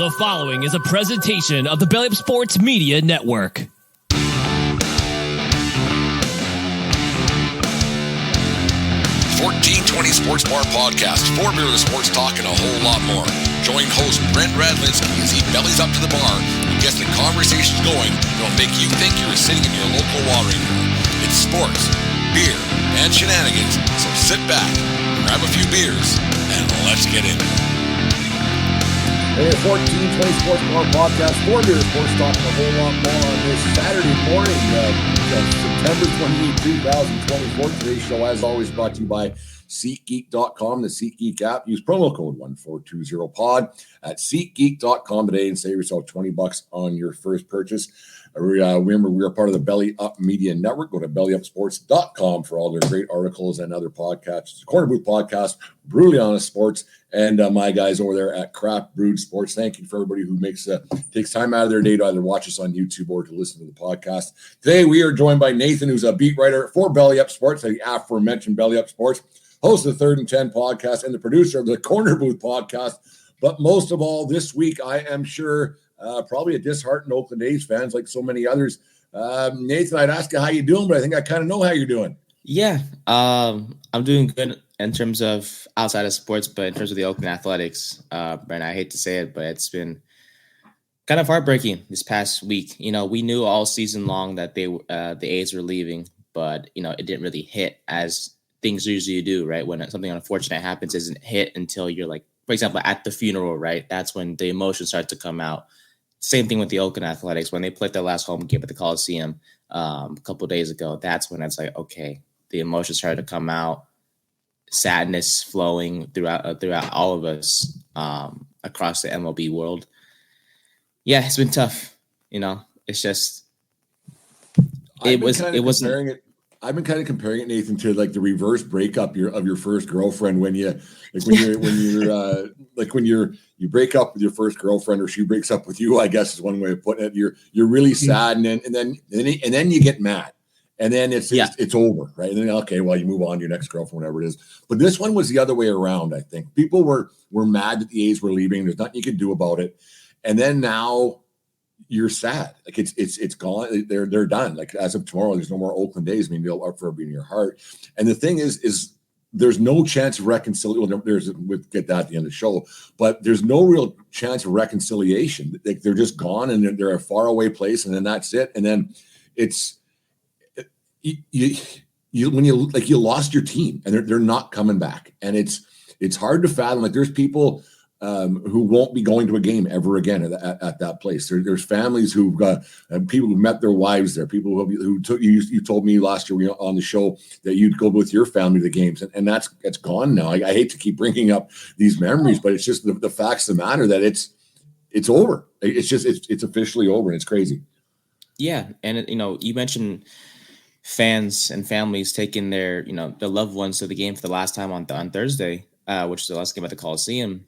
The following is a presentation of the Belly Up Sports Media Network. 1420 Sports Bar Podcast, for beer with sports talk and a whole lot more. Join host Brent Radlinsky as he bellies up to the bar and gets the conversations going that'll make you think you're sitting in your local watering hole. It's sports, beer, and shenanigans, so sit back, grab a few beers, and let's get into it. Hey, 1420 Sports Bar Podcast, for beer with sports talk and a whole lot more on this Saturday morning, September 28, 2024. Today's show, as always, brought to you by SeatGeek.com, the SeatGeek app. Use promo code 1420pod at SeatGeek.com today and save yourself $20 on your first purchase. Remember, we are part of the Belly Up Media Network. Go to bellyupsports.com for all their great articles and other podcasts. Korner Booth Podcast, Brutally Honest Sports, and my guys over there at Craft Brewed Sports. Thank you for everybody who takes time out of their day to either watch us on YouTube or to listen to the podcast. Today, we are joined by Nathan, who's a beat writer for Belly Up Sports, the aforementioned Belly Up Sports, host of the 3rd and 10 podcast, and the producer of the Korner Booth Podcast. But most of all, this week, I am sure probably a disheartened Oakland A's fans like so many others. Nathan, I'd ask you how you doing, but I think I kind of know how you're doing. Yeah, I'm doing good in terms of outside of sports, but in terms of the Oakland Athletics, Brent, I hate to say it, but it's been kind of heartbreaking this past week. You know, we knew all season long that the A's were leaving, but, you know, it didn't really hit as things usually do, right? When something unfortunate happens, it isn't hit until you're like, for example, at the funeral, right? That's when the emotions start to come out. Same thing with the Oakland Athletics. When they played their last home game at the Coliseum a couple of days ago, that's when it's like, okay, the emotions started to come out, sadness flowing throughout all of us across the MLB world. Yeah, it's been tough. You know, it's just I've been kind of comparing it, Nathan, to like the reverse breakup of your first girlfriend when you break up with your first girlfriend, or she breaks up with you, I guess is one way of putting it. You're really sad, and then you get mad, and then it's over, right? And then okay, well, you move on to your next girlfriend, whatever it is. But this one was the other way around. I think people were mad that the A's were leaving. There's nothing you could do about it, and then now you're sad. Like it's gone. They're done. Like as of tomorrow, there's no more Oakland A's. I mean, they'll up for being in your heart. And the thing is there's no chance of reconciliation. Well, we'll get that at the end of the show, but there's no real chance of reconciliation. Like they're just gone, and they're a far away place, and then that's it. And then it's you lost your team, and they're not coming back, and it's hard to fathom. Like there's people who won't be going to a game ever again at that place. There's families who've got people who met their wives there. People who took you told me last year on the show that you'd go with your family to the games, and that's gone now. I hate to keep bringing up these memories, but it's just the facts of the matter that it's over. It's officially over, and it's crazy. Yeah, and you mentioned fans and families taking their their loved ones to the game for the last time on Thursday, which is the last game at the Coliseum.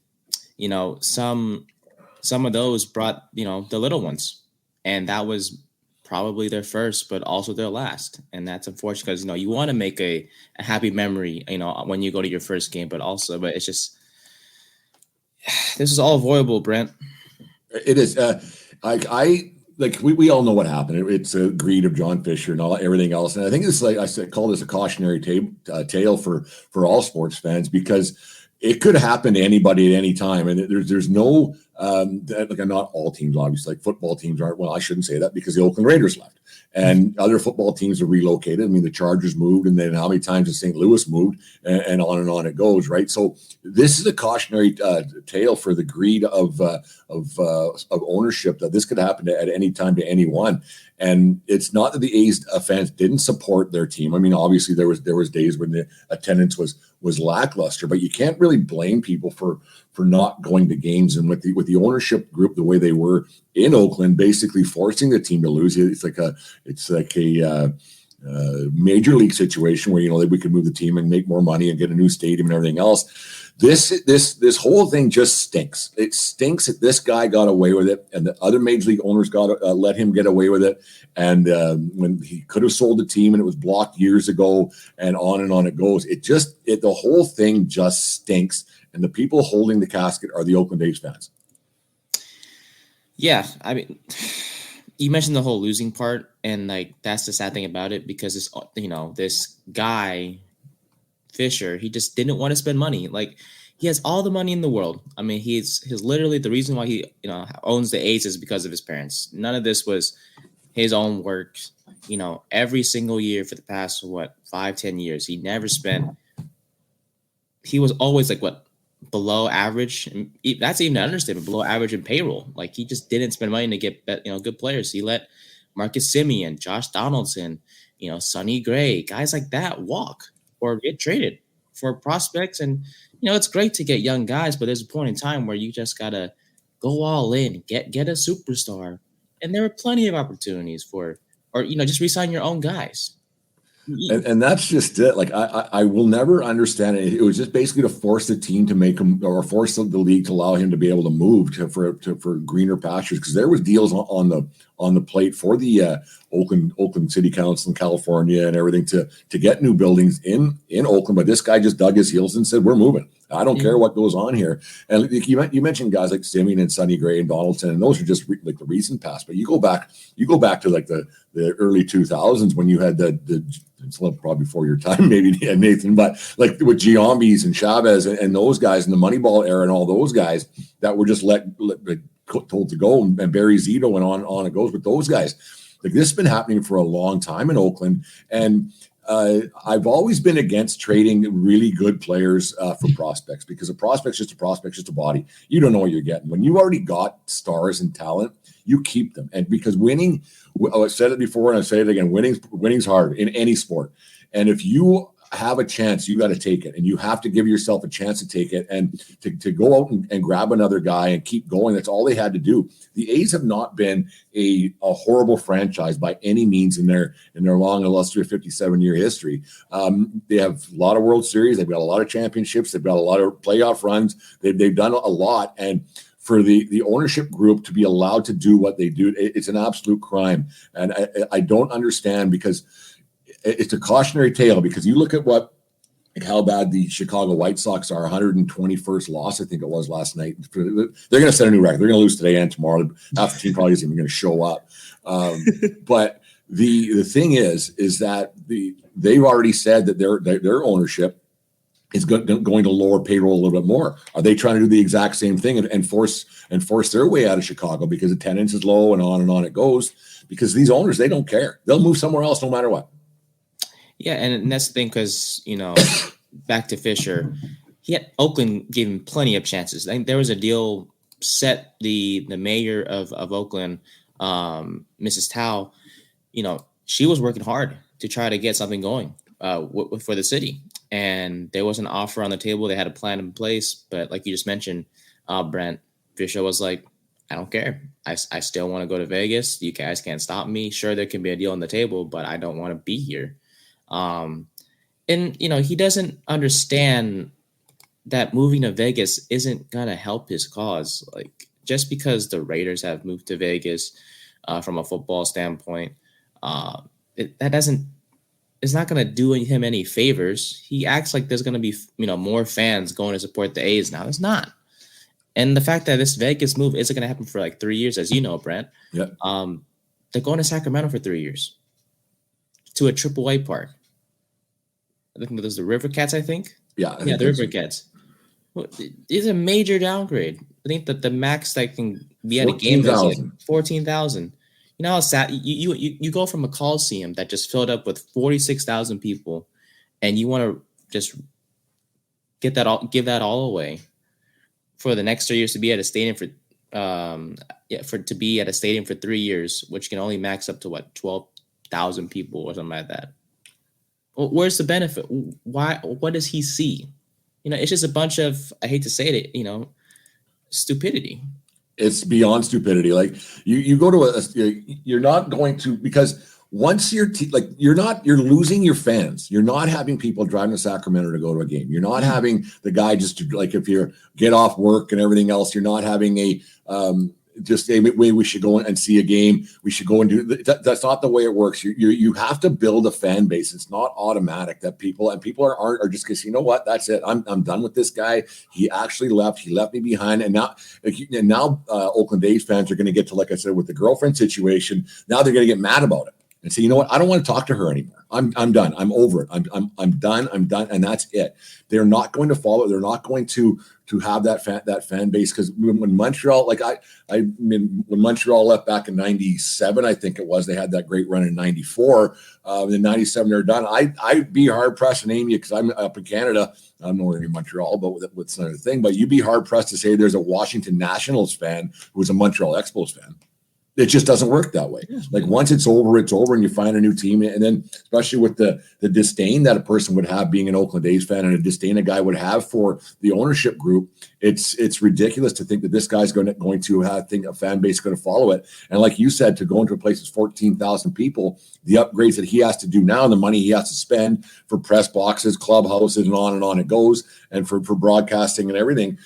You know, some of those brought, the little ones, and that was probably their first, but also their last. And that's unfortunate because, you want to make a happy memory, when you go to your first game, but it's just, this is all avoidable, Brent. It is. We all know what happened. It's a greed of John Fisher and everything else. And I think it's call this a cautionary tale for all sports fans, because it could happen to anybody at any time, and there's no not all teams, obviously. Like football teams aren't. Well, I shouldn't say that, because the Oakland Raiders left, and other football teams are relocated. I mean, the Chargers moved, and then how many times has St. Louis moved, and on it goes, right? So this is a cautionary tale for the greed of ownership, that this could happen at any time to anyone. And it's not that the A's fans didn't support their team. I mean, obviously there was days when the attendance was lackluster, but you can't really blame people for not going to games. And with the ownership group, the way they were in Oakland, basically forcing the team to lose, it's like a major league situation where we could move the team and make more money and get a new stadium and everything else. This whole thing just stinks. It stinks that this guy got away with it, and the other major league owners let him get away with it. And when he could have sold the team, and it was blocked years ago, and on it goes. The whole thing just stinks. And the people holding the casket are the Oakland A's fans. Yeah, I mean, you mentioned the whole losing part, and like that's the sad thing about it because this guy Fisher, he just didn't want to spend money. Like he has all the money in the world. I mean, he's literally the reason why he owns the A's is because of his parents. None of this was his own work. Every single year for the past 5-10 years, he never spent. He was always like below average. And that's even an understatement. Below average in payroll. Like he just didn't spend money to get good players. He let Marcus Semien, Josh Donaldson, Sonny Gray, guys like that walk or get traded for prospects. And it's great to get young guys, but there's a point in time where you just gotta go all in, get a superstar. And there were plenty of opportunities or just re-sign your own guys. And that's just it. Like I will never understand it. It was just basically to force the team to make him, or force the league to allow him to be able to move for greener pastures. Because there was deals on the plate for the Oakland City Council in California and everything to get new buildings in Oakland. But this guy just dug his heels and said, "We're moving. I don't care what goes on here." And you mentioned guys like Semien and Sonny Gray and Donaldson, and those are just like the recent past. But you go back to like the early 2000s when you had it's probably before your time, maybe, Nathan, but like with Giambis and Chavez and those guys in the Moneyball era and all those guys that were just told to go, and Barry Zito and on it goes with those guys. Like this has been happening for a long time in Oakland, and I've always been against trading really good players for prospects, because a prospect's just a body. You don't know what you're getting. When you already got stars and talent, you keep them. And because winning, I've said it before and I say it again, winning's hard in any sport. And if you have a chance, you got to take it, and you have to give yourself a chance to take it and to go out and grab another guy and keep going. That's all they had to do. The A's have not been a horrible franchise by any means in their long, illustrious 57-year history. They have a lot of World Series. They've got a lot of championships. They've got a lot of playoff runs. They've done a lot. And for the ownership group to be allowed to do what they do, it's an absolute crime. And I don't understand, because it's a cautionary tale, because you look at how bad the Chicago White Sox are, 121st loss, I think it was last night. They're going to set a new record. They're going to lose today and tomorrow. Half the team probably isn't even going to show up. But the thing is that they've already said that their ownership is going to lower payroll a little bit more. Are they trying to do the exact same thing and force their way out of Chicago because attendance is low and on it goes? Because these owners, they don't care. They'll move somewhere else no matter what. Yeah, and that's the thing, because back to Fisher, Oakland gave him plenty of chances. I think there was a deal set. The mayor of Oakland, Mrs. Tao, she was working hard to try to get something going for the city, and there was an offer on the table. They had a plan in place, but like you just mentioned, Brent, Fisher was like, "I don't care. I still want to go to Vegas. You guys can't stop me. Sure, there can be a deal on the table, but I don't want to be here." And he doesn't understand that moving to Vegas isn't gonna help his cause. Like, just because the Raiders have moved to Vegas from a football standpoint, it's not gonna do him any favors. He acts like there's gonna be more fans going to support the A's now. There's not. And the fact that this Vegas move isn't gonna happen for like 3 years, as you know, Brent. Yeah. They're going to Sacramento for 3 years to a AAA park. I think there's the River Cats, I think. Yeah, the River Cats. Well, it's a major downgrade. I think that the max that can be at a game is like 14,000. You know how sad you go from a Coliseum that just filled up with 46,000 people, and you want to just give that all away for the next 3 years to be at a stadium to be at a stadium for 3 years, which can only max up to 12,000 people or something like that. Well, where's the benefit? Why? What does he see? It's just a bunch of, I hate to say it, stupidity. It's beyond stupidity. Like you go to you're not going to, because once you're losing your fans. You're not having people driving to Sacramento to go to a game. You're not having the guy just to, like, if you get off work and everything else, you're not having just say we should go and see a game. We should go and do that. That's not the way it works. You have to build a fan base. It's not automatic that people are just because, you know what, that's it. I'm done with this guy. He actually left. He left me behind. And now Oakland A's fans are going to get to, like I said, with the girlfriend situation. Now they're going to get mad about it and say, you know what, I don't want to talk to her anymore. I'm done. I'm over it. I'm done. And that's it. They're not going to follow. They're not going to have that fan base, because when Montreal, when Montreal left back in '97, I think it was, they had that great run in '94. In '97 they're done. I'd be hard pressed to name you, because I'm up in Canada. I'm nowhere in Montreal, but with another thing. But you'd be hard pressed to say there's a Washington Nationals fan who's a Montreal Expos fan. It just doesn't work that way. Like, once it's over, and you find a new team. And then, especially with the disdain that a person would have being an Oakland A's fan, and a disdain a guy would have for the ownership group, it's ridiculous to think that this guy's going to have a fan base going to follow it. And like you said, to go into a place that's 14,000 people, the upgrades that he has to do now, and the money he has to spend for press boxes, clubhouses, and on it goes, and for broadcasting and everything.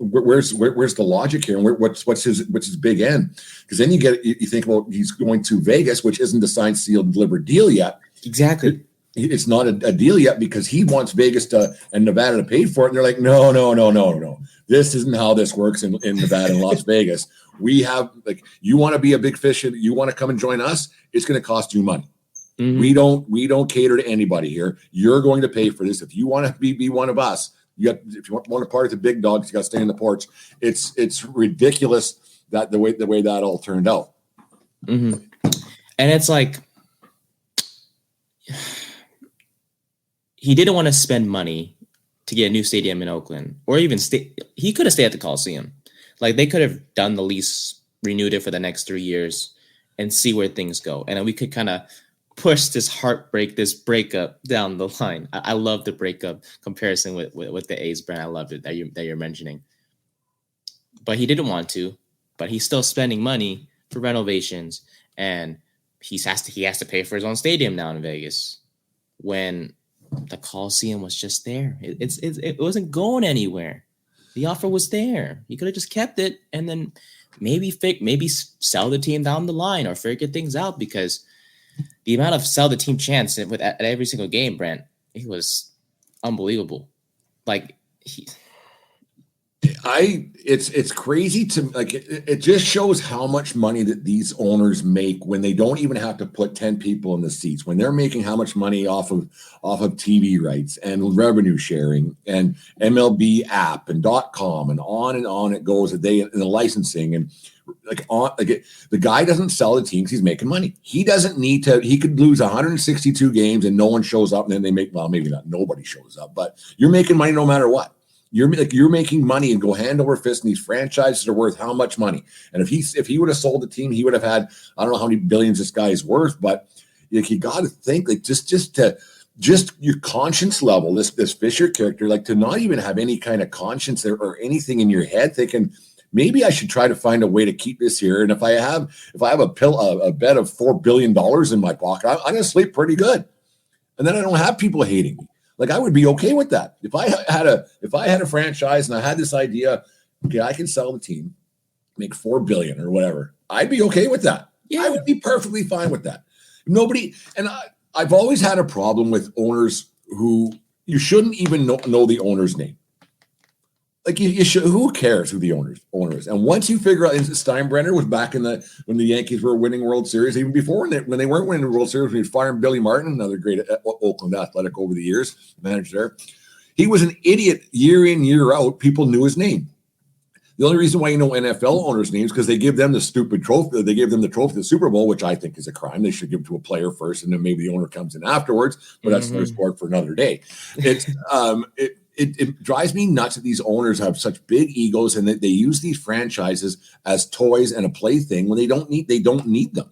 Where's the logic here, and what's his big end? Because then you think, well, he's going to Vegas, which isn't a signed, sealed, delivered deal yet. Exactly. It's not a deal yet, because he wants Vegas and Nevada to pay for it. And they're like, no. This isn't how this works in Nevada and Las Vegas. We have, you want to be a big fish and you want to come and join us, it's going to cost you money. Mm-hmm. We don't cater to anybody here. You're going to pay for this. If you want to be one of us, if you want to part of the big dogs, you got to stay in the porch. It's ridiculous that the way that all turned out. Mm-hmm. And it's like, he didn't want to spend money to get a new stadium in Oakland, or even he could have stayed at the Coliseum. Like, they could have done the lease, renewed it for the next 3 years, and see where things go. And then we could kind of push this breakup down the line. I love the breakup comparison with the A's, Brent. I love it that you're mentioning. But he didn't want to, but he's still spending money for renovations, and he has to pay for his own stadium now in Vegas, when the Coliseum was just there. It wasn't going anywhere. The offer was there. He could have just kept it, and then maybe sell the team down the line, or figure things out, because the amount of sell the team chance at every single game, Brent, it was unbelievable. Like, it's crazy to it just shows how much money that these owners make when they don't even have to put 10 people in the seats, when they're making how much money off of TV rights and revenue sharing and MLB app and .com and on it goes, and the licensing and the guy doesn't sell the teams. He's making money. He doesn't need to. He could lose 162 games and no one shows up, and then they make, well, maybe not nobody shows up, but you're making money no matter what. You're making money, and go hand over fist, and these franchises are worth how much money? And if he would have sold the team, he would have had, I don't know how many billions this guy is worth, but you got to think, just your conscience level, this Fisher character, to not even have any kind of conscience or anything in your head, thinking, maybe I should try to find a way to keep this here. And if I have a bet of $4 billion in my pocket, I'm going to sleep pretty good. And then I don't have people hating me. I would be okay with that. If I had a franchise and I had this idea, okay, I can sell the team, make $4 billion or whatever, I'd be okay with that. Yeah. I would be perfectly fine with that. I've always had a problem with owners who you shouldn't even know the owner's name. You should. Who cares who the owner is? And once you figure out, Steinbrenner was back when the Yankees were winning World Series, even before when they weren't winning the World Series, when he was firing Billy Martin, another great Oakland Athletic over the years, manager there. He was an idiot year in, year out. People knew his name. The only reason why you know NFL owners' names because they give them the stupid trophy. They give them the trophy of the Super Bowl, which I think is a crime. They should give it to a player first, and then maybe the owner comes in afterwards. But that's another sport for another day. It drives me nuts that these owners have such big egos and that they use these franchises as toys and a plaything when they don't need them.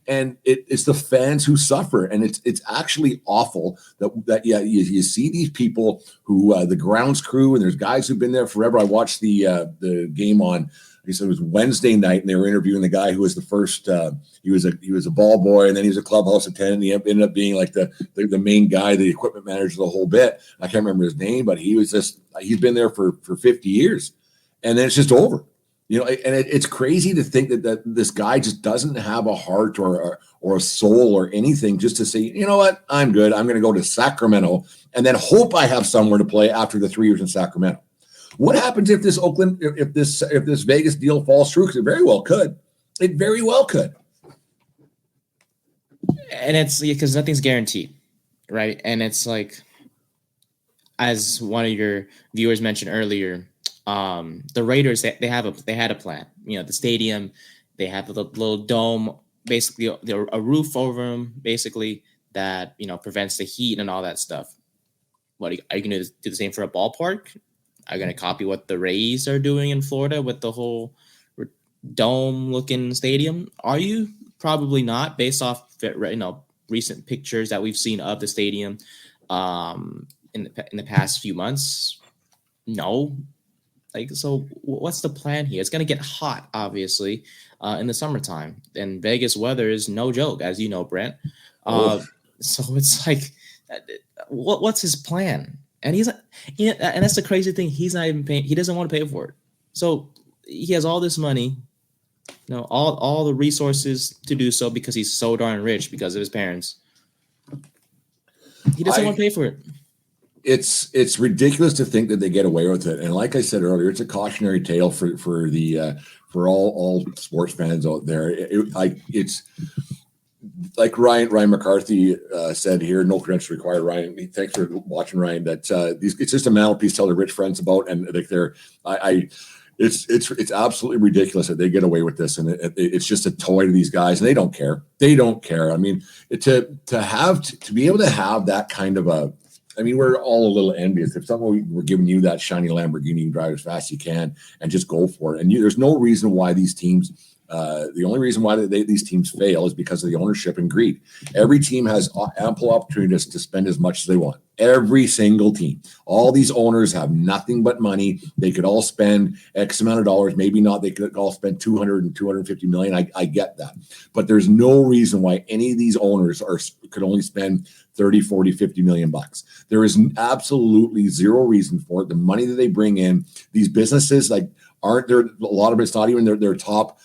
And it's the fans who suffer. And it's actually awful that you see these people who the grounds crew, and there's guys who've been there forever. I watched the game on, I guess it was Wednesday night, and they were interviewing the guy who was the first. He was a ball boy, and then he was a clubhouse attendant. He ended up being the main guy, the equipment manager, the whole bit. I can't remember his name, but he's been there for 50 years, and then it's just over. And it's crazy to think that this guy just doesn't have a heart or a soul or anything, just to say, you know what, I'm good. I'm going to go to Sacramento and then hope I have somewhere to play after the 3 years in Sacramento. What happens if this if this Vegas deal falls through? Because it very well could. It very well could. And it's because nothing's guaranteed, right? And it's like, as one of your viewers mentioned earlier, the Raiders, they had a plan. The stadium, they have the little dome, basically a roof over them, basically that prevents the heat and all that stuff. What are you going to do the same for a ballpark? Are you going to copy what the Rays are doing in Florida with the whole dome-looking stadium? Are you? Probably not, based off recent pictures that we've seen of the stadium in the past few months. No. So what's the plan here? It's going to get hot, obviously, in the summertime. And Vegas weather is no joke, as you know, Brent. So it's like, what's his plan? And he's, and that's the crazy thing. He's not even paying. He doesn't want to pay for it. So he has all this money, all the resources to do so because he's so darn rich because of his parents. He doesn't want to pay for it. It's ridiculous to think that they get away with it. And like I said earlier, it's a cautionary tale for all sports fans out there. It's like Ryan McCarthy said here, no credentials required. Ryan, thanks for watching, Ryan. That it's just a mantelpiece to tell their rich friends about, and it's absolutely ridiculous that they get away with this, and it's just a toy to these guys, and they don't care. They don't care. I mean, to be able to have that kind of a. I mean, we're all a little envious. If someone were giving you that shiny Lamborghini, you can drive as fast as you can and just go for it. And there's no reason why these teams. The only reason why these teams fail is because of the ownership and greed. Every team has ample opportunities to spend as much as they want. Every single team. All these owners have nothing but money. They could all spend X amount of dollars. Maybe not. They could all spend 200 and 250 million. I get that. But there's no reason why any of these owners could only spend 30, 40, 50 million bucks. There is absolutely zero reason for it. The money that they bring in, these businesses aren't there. A lot of it's not even their top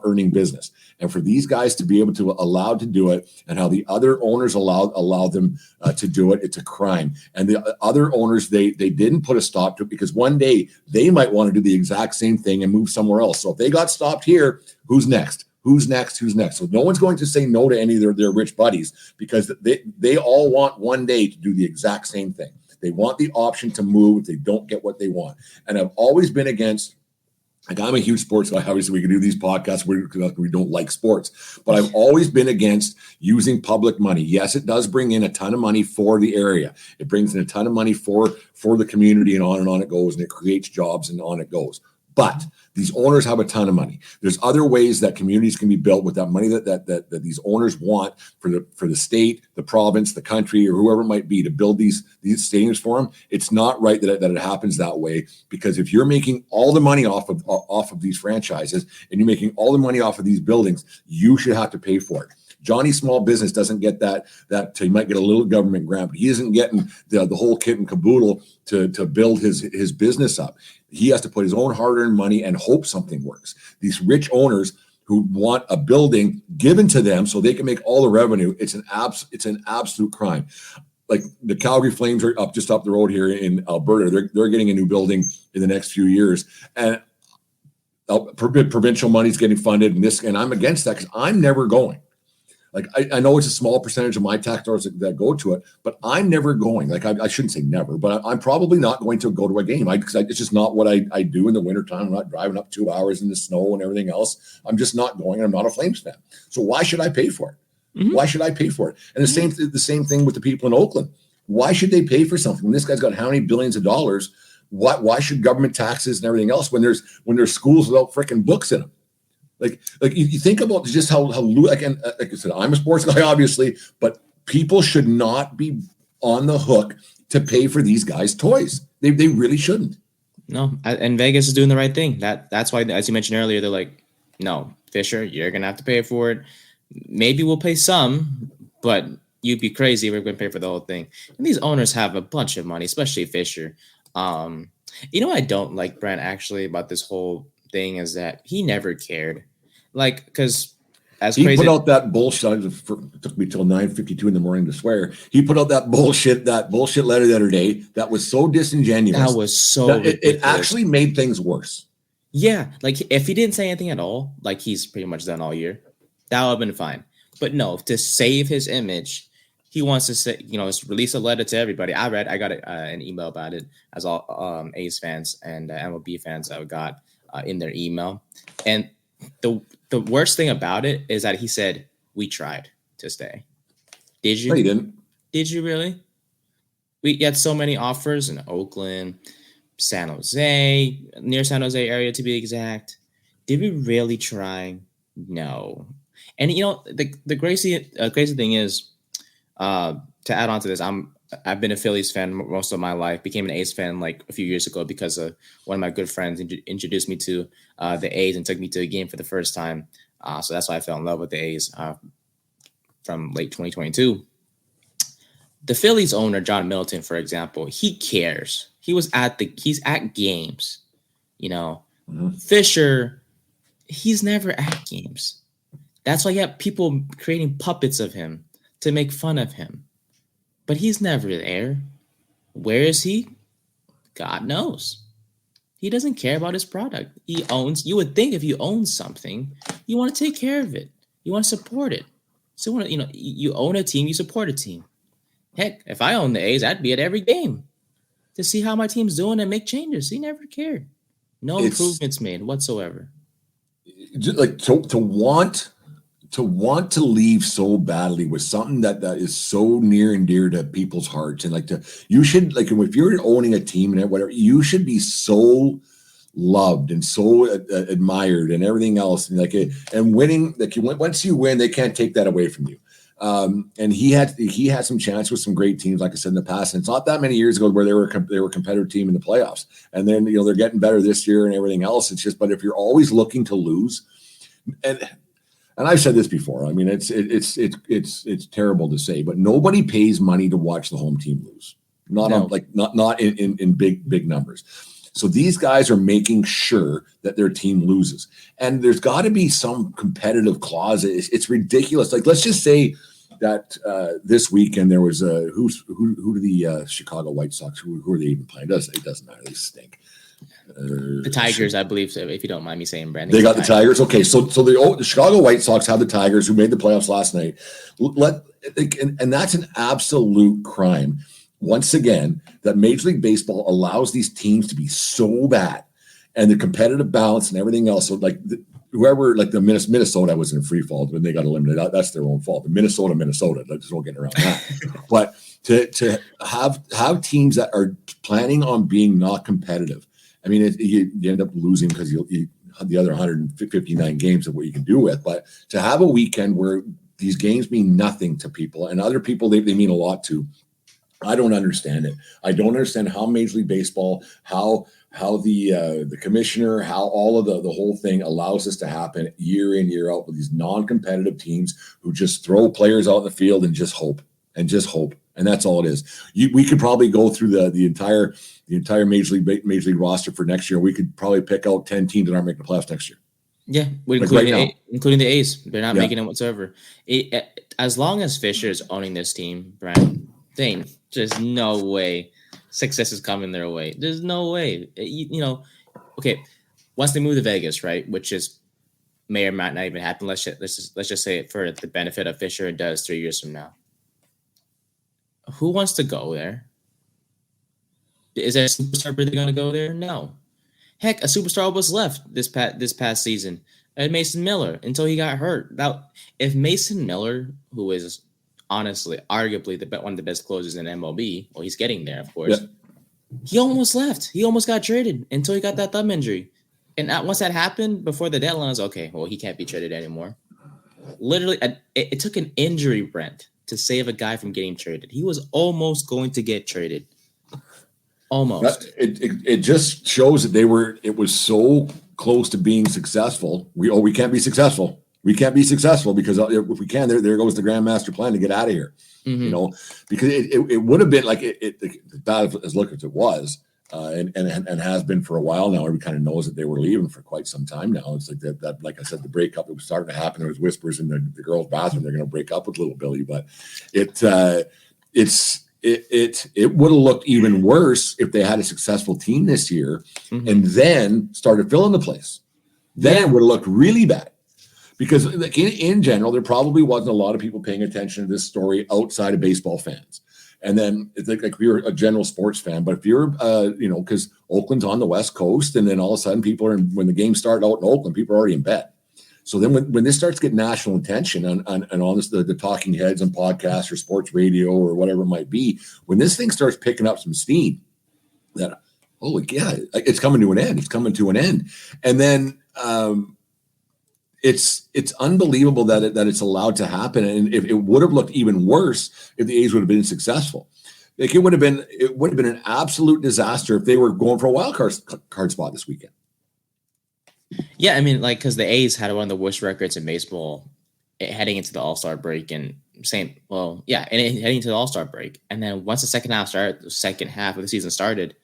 earning business. And for these guys to be able to allow to do it, and how the other owners allow them to do it, it's a crime. And the other owners, they didn't put a stop to it because one day they might want to do the exact same thing and move somewhere else. So if they got stopped here, who's next? Who's next? So no one's going to say no to any of their rich buddies because they all want one day to do the exact same thing. They want the option to move if they don't get what they want. And I've always been against. I'm a huge sports guy. Obviously, we can do these podcasts because we don't like sports, but I've always been against using public money. Yes, it does bring in a ton of money for the area. It brings in a ton of money for the community, and on it goes, and it creates jobs, and on it goes. But these owners have a ton of money. There's other ways that communities can be built with that money that these owners want for the state, the province, the country, or whoever it might be to build these stadiums for them. It's not right that it happens that way, because if you're making all the money off of these franchises and you're making all the money off of these buildings, you should have to pay for it. Johnny Small Business doesn't get that he might get a little government grant, but he isn't getting the whole kit and caboodle to build his business up. He has to put his own hard-earned money and hope something works. These rich owners who want a building given to them so they can make all the revenue, it's an absolute crime. Like the Calgary Flames are just up the road here in Alberta. They're getting a new building in the next few years, and provincial money is getting funded, and I'm against that because I'm never going. Like, I know it's a small percentage of my tax dollars that go to it, but I'm never going. Like, I shouldn't say never, but I'm probably not going to go to a game because it's just not what I do in the wintertime. I'm not driving up 2 hours in the snow and everything else. I'm just not going. I'm not a Flames fan. So why should I pay for it? Mm-hmm. Why should I pay for it? And the same thing with the people in Oakland. Why should they pay for something when this guy's got how many billions of dollars? Why should government taxes and everything else when there's schools without freaking books in them? Like you think about just how like I said, I'm a sports guy, obviously, but people should not be on the hook to pay for these guys' toys. They really shouldn't. No, and Vegas is doing the right thing. That's why, as you mentioned earlier, they're like, no, Fisher, you're gonna have to pay for it. Maybe we'll pay some, but you'd be crazy if we're gonna pay for the whole thing. And these owners have a bunch of money, especially Fisher. You know what I don't like, Brent, actually, about this whole thing is that he never cared. Like, because as He crazy. put out that bullshit. It took me till 9:52 in the morning to swear. He put out that bullshit letter the other day that was so disingenuous. That was so that it ridiculous. actually made things worse. Yeah, like if he didn't say anything at all, like he's pretty much done all year, that would have been fine. But no, to save his image, he wants to say, release a letter to everybody. I got an email about it, as all A's fans and MLB fans that got in their email. And the worst thing about it is that he said, "We tried to stay." Did you? No, you didn't. Did you really? We had so many offers in Oakland, San Jose, near San Jose area to be exact. Did we really try? No. And the crazy thing is, to add on to this, I've been a Phillies fan most of my life. Became an A's fan like a few years ago because one of my good friends introduced me to the A's and took me to a game for the first time. So that's why I fell in love with the A's from late 2022. The Phillies owner, John Middleton, for example, he cares. He's at games, Fisher, he's never at games. That's why you have people creating puppets of him to make fun of him. But he's never there. Where is he? God knows. He doesn't care about his product. You would think if you own something, you want to take care of it. You want to support it. So you own a team, you support a team. Heck, if I owned the A's, I'd be at every game to see how my team's doing and make changes. He never cared. No improvements made whatsoever. Just like to want to leave so badly with something that is so near and dear to people's hearts, and you should, like, if you're owning a team and whatever, you should be so loved and so admired and everything else, and winning. Once you win, they can't take that away from you. And he had some chance with some great teams, like I said in the past. And it's not that many years ago where they were a competitive team in the playoffs. And then they're getting better this year and everything else. It's just, but if you're always looking to lose, and I've said this before, I mean, it's terrible to say, but nobody pays money to watch the home team lose. Not in big numbers. So these guys are making sure that their team loses, and there's got to be some competitive clause. It's ridiculous. Like, let's just say that this weekend there was who do the Chicago White Sox, who are they even playing? It doesn't matter. They stink. The Tigers, I believe, if you don't mind me saying, Brandon. They got the Tigers. Okay, so the Chicago White Sox have the Tigers, who made the playoffs last night. And that's an absolute crime. Once again, that Major League Baseball allows these teams to be so bad, and the competitive balance and everything else. So, whoever, like the Minnesota was in free fall when they got eliminated. That's their own fault. The Minnesota. Just won't get around that. But to have teams that are planning on being not competitive, I mean, you end up losing because you the other 159 games of what you can do with. But to have a weekend where these games mean nothing to people, and other people they mean a lot to. I don't understand it. I don't understand how Major League Baseball, how the commissioner, how all of the whole thing allows this to happen year in, year out with these non-competitive teams who just throw players out in the field and just hope. And that's all it is. We could probably go through the entire Major League roster for next year. We could probably pick out 10 teams that aren't making the playoffs next year. Yeah, including the A's. They're not making it whatsoever. As long as Fisher is owning this team, Brian, there's no way success is coming their way. There's no way. Okay, once they move to Vegas, right, which is may or might not even happen. Let's just say it for the benefit of Fisher, it does 3 years from now. Who wants to go there? Is there a superstar really going to go there? No. Heck, a superstar almost left this past season. And Mason Miller until he got hurt. Now, if Mason Miller, who is honestly, arguably one of the best closers in MLB, well, he's getting there, of course. Yeah. He almost left. He almost got traded until he got that thumb injury. And once that happened, before the deadline, I was okay. Well, he can't be traded anymore. Literally, it took an injury, Brent, to save a guy from getting traded. He was almost going to get traded. Almost. It just shows that it was so close to being successful. We can't be successful. We can't be successful because if we can, there goes the grand master plan to get out of here. Mm-hmm. Because it would have been like it bad as look as it was. and has been for a while now. Everybody kind of knows that they were leaving for quite some time now. It's like that like I said, the breakup, it was starting to happen. There was whispers in the girls' bathroom they're going to break up with little Billy, but it would have looked even worse if they had a successful team this year and then started filling the place. Then it would have looked really bad. Because like in general, there probably wasn't a lot of people paying attention to this story outside of baseball fans. And then it's like you're a general sports fan, but if you're, because Oakland's on the West Coast, and then all of a sudden when the games start out in Oakland, people are already in bed. So then when this starts getting national attention and on this, the talking heads on podcasts or sports radio or whatever it might be, when this thing starts picking up some steam, that, holy yeah, it's coming to an end. It's coming to an end. And then it's unbelievable that it's allowed to happen. And if it would have looked even worse if the A's would have been successful. Like it would have been an absolute disaster if they were going for a wild card spot this weekend. Yeah, I mean, like, because the A's had one of the worst records in baseball heading into the All-Star break, and heading into the All-Star break. And then once the second half of the season started,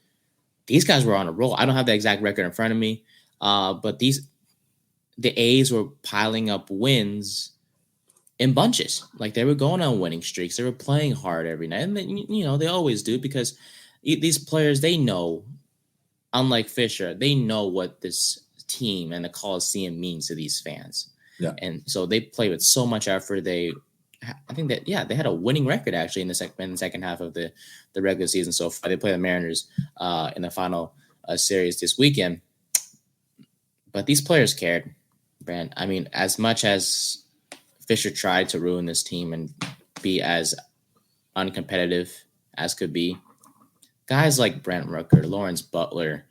these guys were on a roll. I don't have the exact record in front of me, but the A's were piling up wins in bunches. Like they were going on winning streaks. They were playing hard every night. And they always do, because these players, they know, unlike Fisher, they know what this team and the Coliseum means to these fans. Yeah. And so they play with so much effort. They had a winning record actually in the second half of the regular season so far. They play the Mariners in the final series this weekend. But these players cared, Brent. I mean, as much as Fisher tried to ruin this team and be as uncompetitive as could be, guys like Brent Rooker, Lawrence Butler,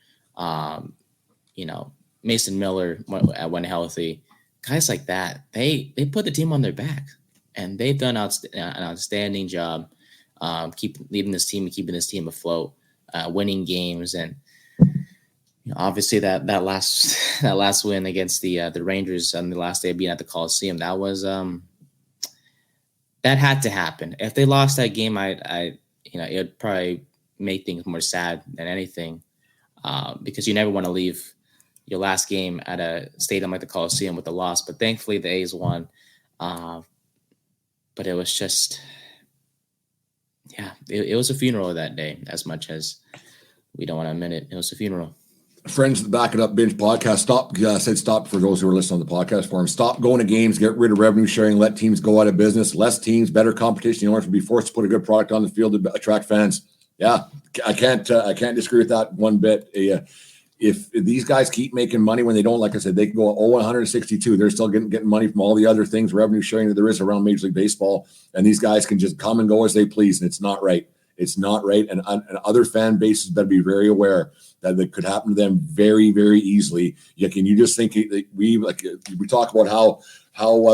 Mason Miller when healthy, guys like that, they put the team on their back, and they've done an outstanding job keeping this team afloat, winning games. And obviously that last win against the Rangers on the last day of being at the Coliseum, that was that had to happen. If they lost that game, it would probably make things more sad than anything, because you never want to leave your last game at a stadium like the Coliseum with a loss. But thankfully the A's won. But it was just, it was a funeral that day. As much as we don't want to admit it, it was a funeral. Friends of the Back It Up Binge podcast, stop for those who are listening on the podcast forum. Stop going to games, get rid of revenue sharing, let teams go out of business, less teams, better competition. The owners will be forced to put a good product on the field to attract fans. Yeah, I can't disagree with that one bit. If these guys keep making money when they don't, like I said, they can go 162. They're still getting money from all the other things, revenue sharing that there is around Major League Baseball, and these guys can just come and go as they please, and it's not right. It's not right, and other fan bases better be very aware that it could happen to them very, very easily. You just think we talk about how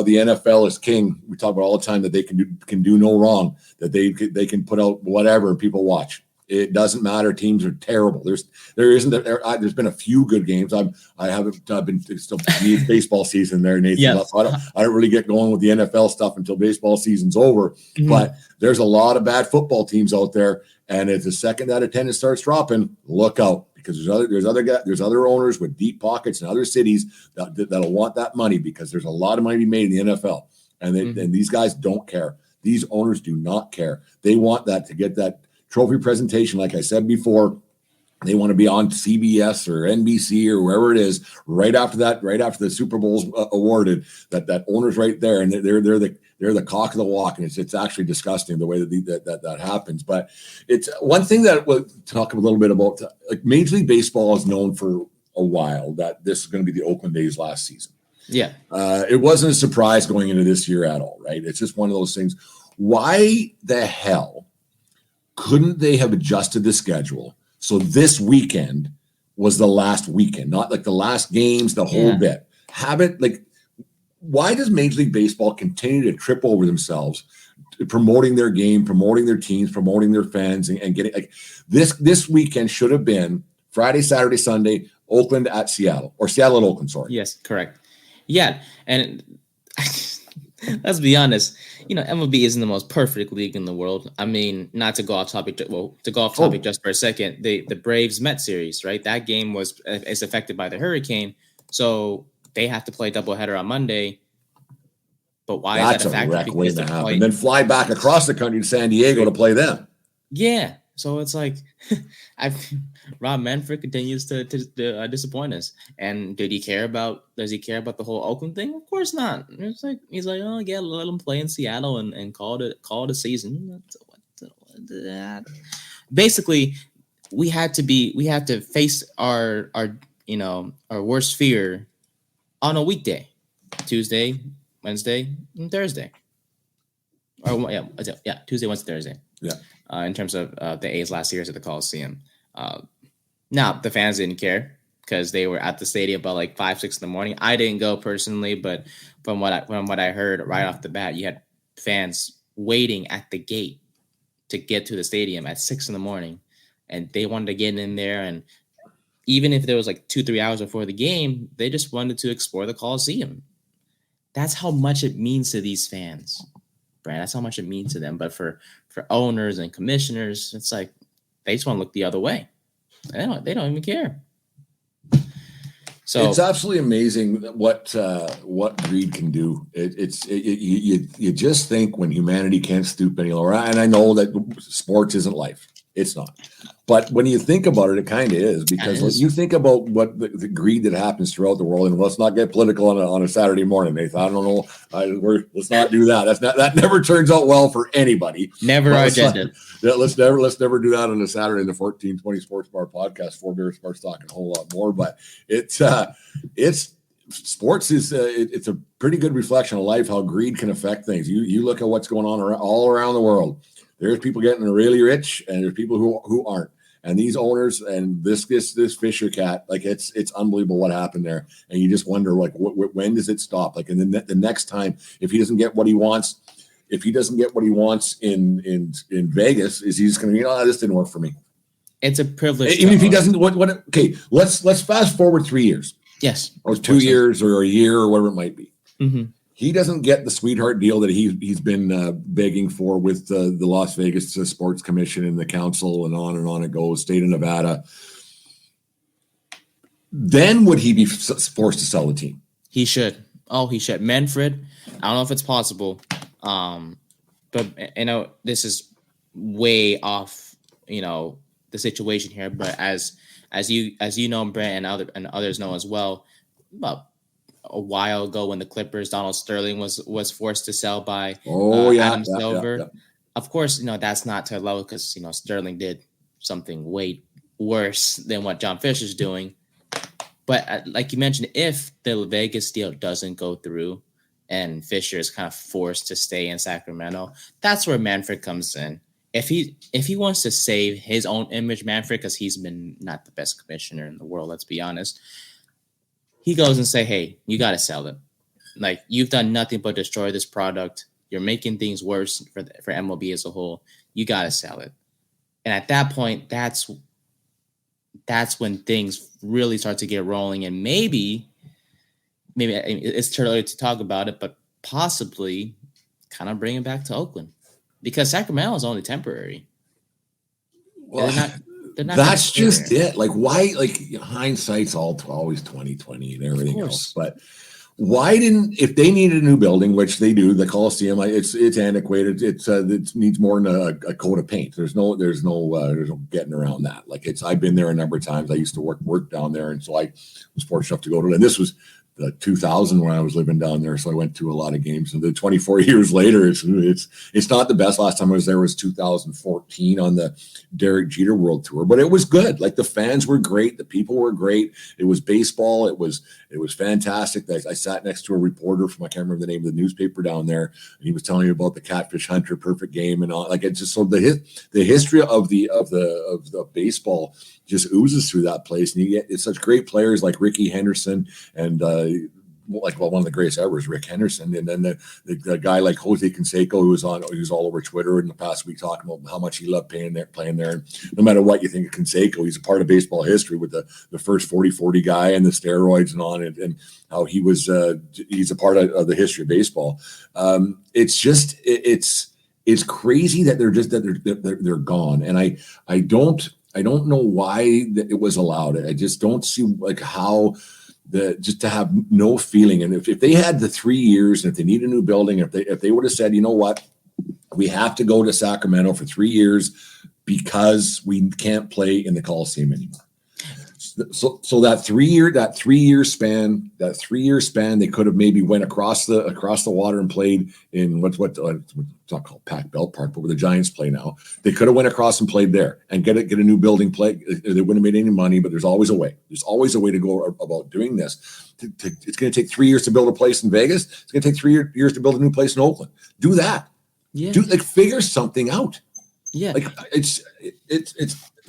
the NFL is king. We talk about all the time that they can do no wrong, that they can put out whatever and people watch. It doesn't matter. Teams are terrible. There's been a few good games. I haven't been still baseball season there, Nathan. Yes. I don't really get going with the NFL stuff until baseball season's over. Mm-hmm. But there's a lot of bad football teams out there, and if the second that attendance starts dropping, look out, because there's other owners with deep pockets in other cities that'll want that money, because there's a lot of money to be made in the NFL, and these guys don't care. These owners do not care. They want that to get that trophy presentation, like I said before. They want to be on CBS or NBC or wherever it is right after the Super Bowl's awarded. That owner's right there, and they're the cock of the walk, and it's actually disgusting the way that happens. But it's one thing that we'll talk a little bit about. Like Major League Baseball is known for a while that this is going to be the Oakland A's last season. Yeah, it wasn't a surprise going into this year at all, right? It's just one of those things. Why the hell couldn't they have adjusted the schedule so this weekend was the last weekend, not like the last games, the whole bit? Have it like, why does Major League Baseball continue to trip over themselves, promoting their game, promoting their teams, promoting their fans, and getting like this weekend should have been Friday, Saturday, Sunday, Oakland at Seattle, or Seattle at Oakland, sorry. Yes, correct. Yeah, and let's be honest. MLB isn't the most perfect league in the world. I mean, not to go off topic. Well, to go off topic just for a second, the Braves Met series, right? That game is affected by the hurricane, so they have to play doubleheader on Monday. But why That's is that a factor? wreck waiting to happen. Then fly back across the country to San Diego to play them. Yeah. So it's like, Rob Manfred continues to disappoint us. And does he care about the whole Oakland thing? Of course not. It's like he's like, oh yeah, let him play in Seattle and call it a season. Basically, we had to face our worst fear on a weekday, Tuesday, Wednesday, and Thursday. Tuesday, Wednesday, Thursday. Yeah. In terms of the A's last years at the Coliseum. Now, the fans didn't care because they were at the stadium about like 5, 6 in the morning. I didn't go personally, but from what I heard right off the bat, you had fans waiting at the gate to get to the stadium at 6 in the morning, and they wanted to get in there. And even if there was like 2-3 hours before the game, they just wanted to explore the Coliseum. That's how much it means to these fans, Brent. That's how much it means to them. But for owners and commissioners, it's like they just want to look the other way. They don't even care. So it's absolutely amazing what greed can do. You just think when humanity can't stoop any lower, and I know that sports isn't life. It's not. But when you think about it, it kind of is, because you think about what the greed that happens throughout the world, and let's not get political on a Saturday morning, Nathan. I don't know. Let's not do that. That never turns out well for anybody. Never our agenda. Let's never do that on a Saturday in the 1420 Sports Bar podcast. 4 Beer Sports talking a whole lot more, but it's sports is it's a pretty good reflection of life. How greed can affect things. You look at what's going on all around the world. There's people getting really rich, and there's people who aren't. And these owners and this Fisher cat, like it's unbelievable what happened there. And you just wonder, like, when does it stop? Like, and then the next time, if he doesn't get what he wants, in Vegas, is he just going to be, this didn't work for me? It's a privilege. Even if he doesn't, okay, let's fast forward 3 years. Yes. Or 2 years or a year or whatever it might be. Mm-hmm. He doesn't get the sweetheart deal that he's been begging for with the Las Vegas Sports Commission and the council, and on it goes, state of Nevada. Then would he be forced to sell the team? He should. Oh, he should. Manfred, I don't know if it's possible, but this is way off, the situation here. But as you know, Brent, and others know as well, about a while ago when the Clippers, Donald Sterling was forced to sell by Adam Silver. Yeah. Of course, that's not to level, because Sterling did something way worse than what John Fisher's doing. But like you mentioned, if the Vegas deal doesn't go through and Fisher is kind of forced to stay in Sacramento, that's where Manfred comes in. If he wants to save his own image, Manfred, because he's been not the best commissioner in the world, let's be honest, he goes and say, hey, you got to sell it. Like, you've done nothing but destroy this product. You're making things worse for MLB as a whole. You got to sell it. And at that point, that's when things really start to get rolling. And maybe it's too early to talk about it, but possibly kind of bring it back to Oakland, because Sacramento is only temporary. Well, they're not that's just it. Like, why? Like, hindsight's always 20/20 and everything else. But why didn't, if they needed a new building, which they do, the Coliseum, it's antiquated. It needs more than a coat of paint. There's no getting around that. Like, I've been there a number of times. I used to work down there, and so I was fortunate enough to go to it. And this was the 2000 when I was living down there, so I went to a lot of games. And the 24 years later, it's not the best. Last time I was there was 2014 on the Derek Jeter World Tour, but it was good. Like, the fans were great, the people were great. It was baseball. It was fantastic. I sat next to a reporter from, I can't remember the name of the newspaper down there, and he was telling me about the Catfish Hunter perfect game and all. Like, it's just so the history of the baseball just oozes through that place, and you get such great players like Ricky Henderson and one of the greatest ever is Rick Henderson, and then the guy like Jose Canseco, who was all over Twitter in the past week talking about how much he loved playing there. And no matter what you think of Canseco, he's a part of baseball history with the first 40-40 guy and the steroids and on it, and how he's a part of the history of baseball. It's just it's crazy that they're gone, and I don't know why it was allowed. I just don't see like how just to have no feeling. And if they had the 3 years, and if they need a new building, if they would have said, you know what, we have to go to Sacramento for 3 years because we can't play in the Coliseum anymore. So that 3 year span, they could have maybe went across the water and played in what's not called Pac Bell Park, but where the Giants play now. They could have went across and played there and get a new building play. They wouldn't have made any money, but there's always a way. There's always a way to go about doing this. It's going to take 3 years to build a place in Vegas. It's going to take 3 years to build a new place in Oakland. Do that. Yeah. Figure something out. Yeah. Like it's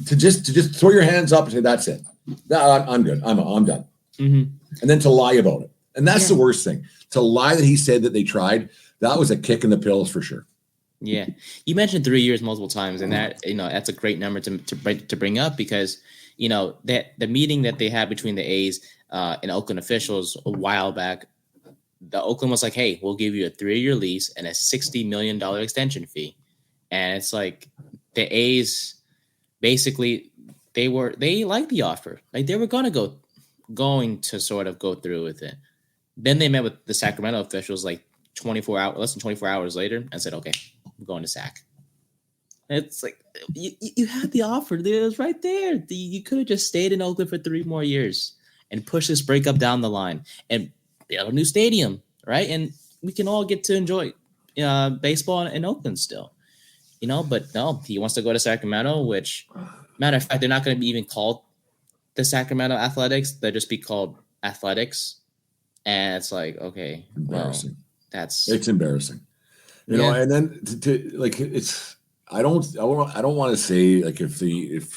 to just throw your hands up and say that's it. No, I'm good. I'm done. Mm-hmm. And then to lie about it. And that's the worst thing. To lie that he said that they tried, that was a kick in the pills for sure. Yeah. You mentioned 3 years multiple times, and that's a great number to bring up because, that the meeting that they had between the A's and Oakland officials a while back, the Oakland was like, hey, we'll give you a 3-year lease and a $60 million extension fee. And it's like the A's basically they liked the offer. Like they were going to sort of go through with it. Then they met with the Sacramento officials like less than 24 hours later and said, okay, I'm going to Sac. It's like you had the offer. It was right there. You could have just stayed in Oakland for 3 more years and pushed this breakup down the line and build a new stadium, right? And we can all get to enjoy baseball in Oakland still. But no, he wants to go to Sacramento, which, matter of fact, they're not going to be even called the Sacramento Athletics. They'll just be called Athletics. And it's like, okay, embarrassing. Well, it's embarrassing, and then I don't want to say like if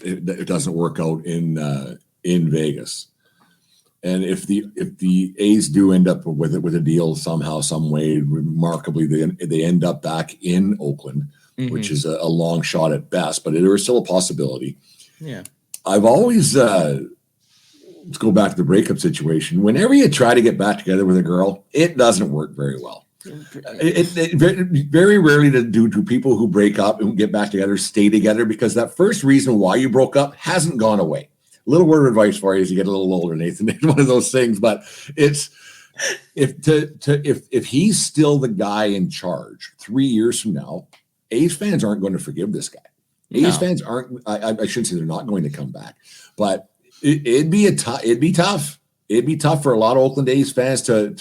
it doesn't work out in Vegas. And if the A's do end up with a deal somehow, some way, remarkably, they end up back in Oakland, mm-hmm. which is a long shot at best, but there is still a possibility. Yeah, I've always let's go back to the breakup situation. Whenever you try to get back together with a girl, it doesn't work very well. It very rarely do people who break up and get back together stay together because that first reason why you broke up hasn't gone away. Little word of advice for you as you get a little older, Nathan. It's one of those things, but it's if he's still the guy in charge 3 years from now, A's fans aren't going to forgive this guy. No. A's fans aren't. I shouldn't say they're not going to come back, but it'd be tough. It'd be tough for a lot of Oakland A's fans to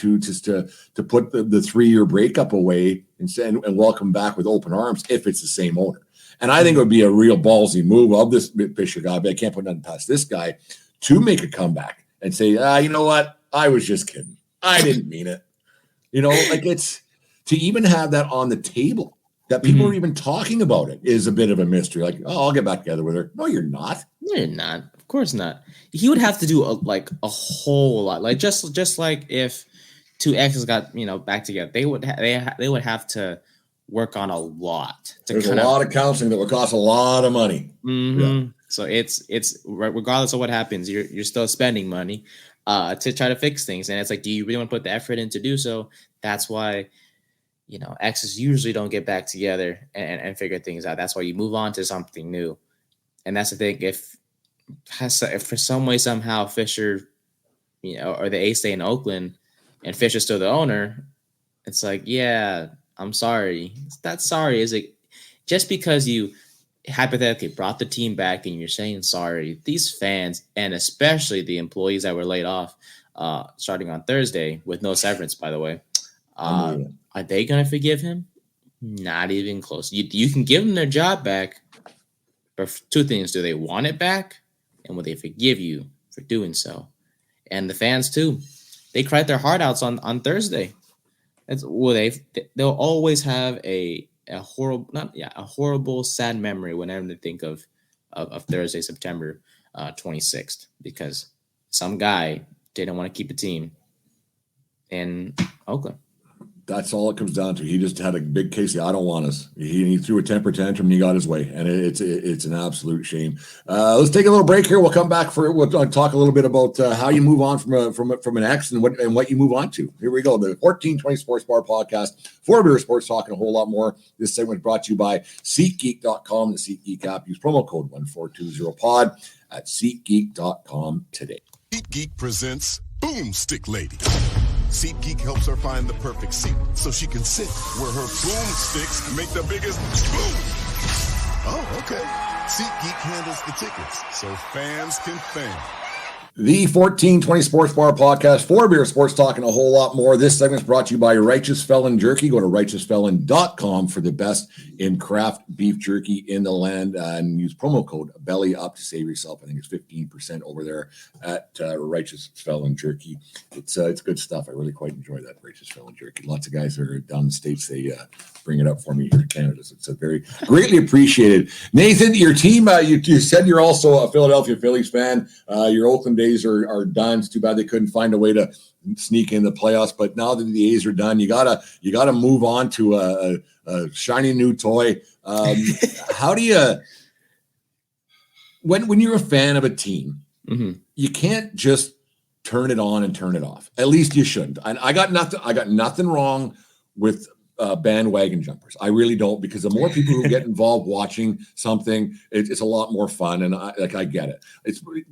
put the 3 year breakup away and welcome back with open arms if it's the same owner. And I think it would be a real ballsy move of this Fisher guy, but I can't put nothing past this guy to make a comeback and say, you know what? I was just kidding. I didn't mean it. It's to even have that on the table that people mm-hmm. are even talking about it is a bit of a mystery. Like, oh, I'll get back together with her. No, you're not. No, you're not. Of course not. He would have to do a whole lot. Like just like if two exes got, back together, they would have to work on a lot. There's a lot of counseling that would cost a lot of money. Mm-hmm. Yeah. So it's regardless of what happens, you're still spending money to try to fix things. And it's like, do you really want to put the effort in to do so? That's why, exes usually don't get back together and figure things out. That's why you move on to something new. And that's the thing. If for some way, somehow Fisher, or the A's stay in Oakland and Fisher's still the owner, it's like, yeah, I'm sorry. It's not sorry. Is it just because you hypothetically brought the team back and you're saying sorry? These fans, and especially the employees that were laid off starting on Thursday with no severance, by the way, are they going to forgive him? Not even close. You can give them their job back, but two things. Do they want it back? And will they forgive you for doing so? And the fans, too. They cried their heart outs on Thursday. They'll always have a horrible, sad memory whenever they think of Thursday, September 26th, because some guy didn't want to keep a team in Oakland. That's all it comes down to. He just had a big case of, I don't want us. He threw a temper tantrum and he got his way. And it's an absolute shame. Let's take a little break here. We'll come back we'll talk a little bit about how you move on from an ex and what you move on to. Here we go. The 1420 Sports Bar podcast, for beer sports talk and a whole lot more. This segment brought to you by SeatGeek.com, the SeatGeek app. Use promo code 1420pod at SeatGeek.com today. SeatGeek presents Boomstick Lady. SeatGeek helps her find the perfect seat so she can sit where her boomsticks make the biggest boom. Oh, okay. SeatGeek handles the tickets so fans can fan. The 1420 Sports Bar podcast, for beer, sports talk, and a whole lot more. This segment is brought to you by Righteous Felon Jerky. Go to righteousfelon.com for the best in craft beef jerky in the land, and use promo code BELLYUP to save yourself. I think it's 15% over there at Righteous Felon Jerky. It's good stuff. I really quite enjoy that Righteous Felon Jerky. Lots of guys that are down in the States, they bring it up for me here in Canada. So it's very greatly appreciated. Nathan, your team, you said you're also a Philadelphia Phillies fan. Your Oakland days are done. It's too bad they couldn't find a way to sneak in the playoffs. But now that the A's are done, you gotta move on to a shiny new toy. How do you, when you're a fan of a team, you can't just turn it on and turn it off. At least you shouldn't. I got nothing wrong with bandwagon jumpers. I really don't, because the more people who get involved watching something, it's a lot more fun. And I get it.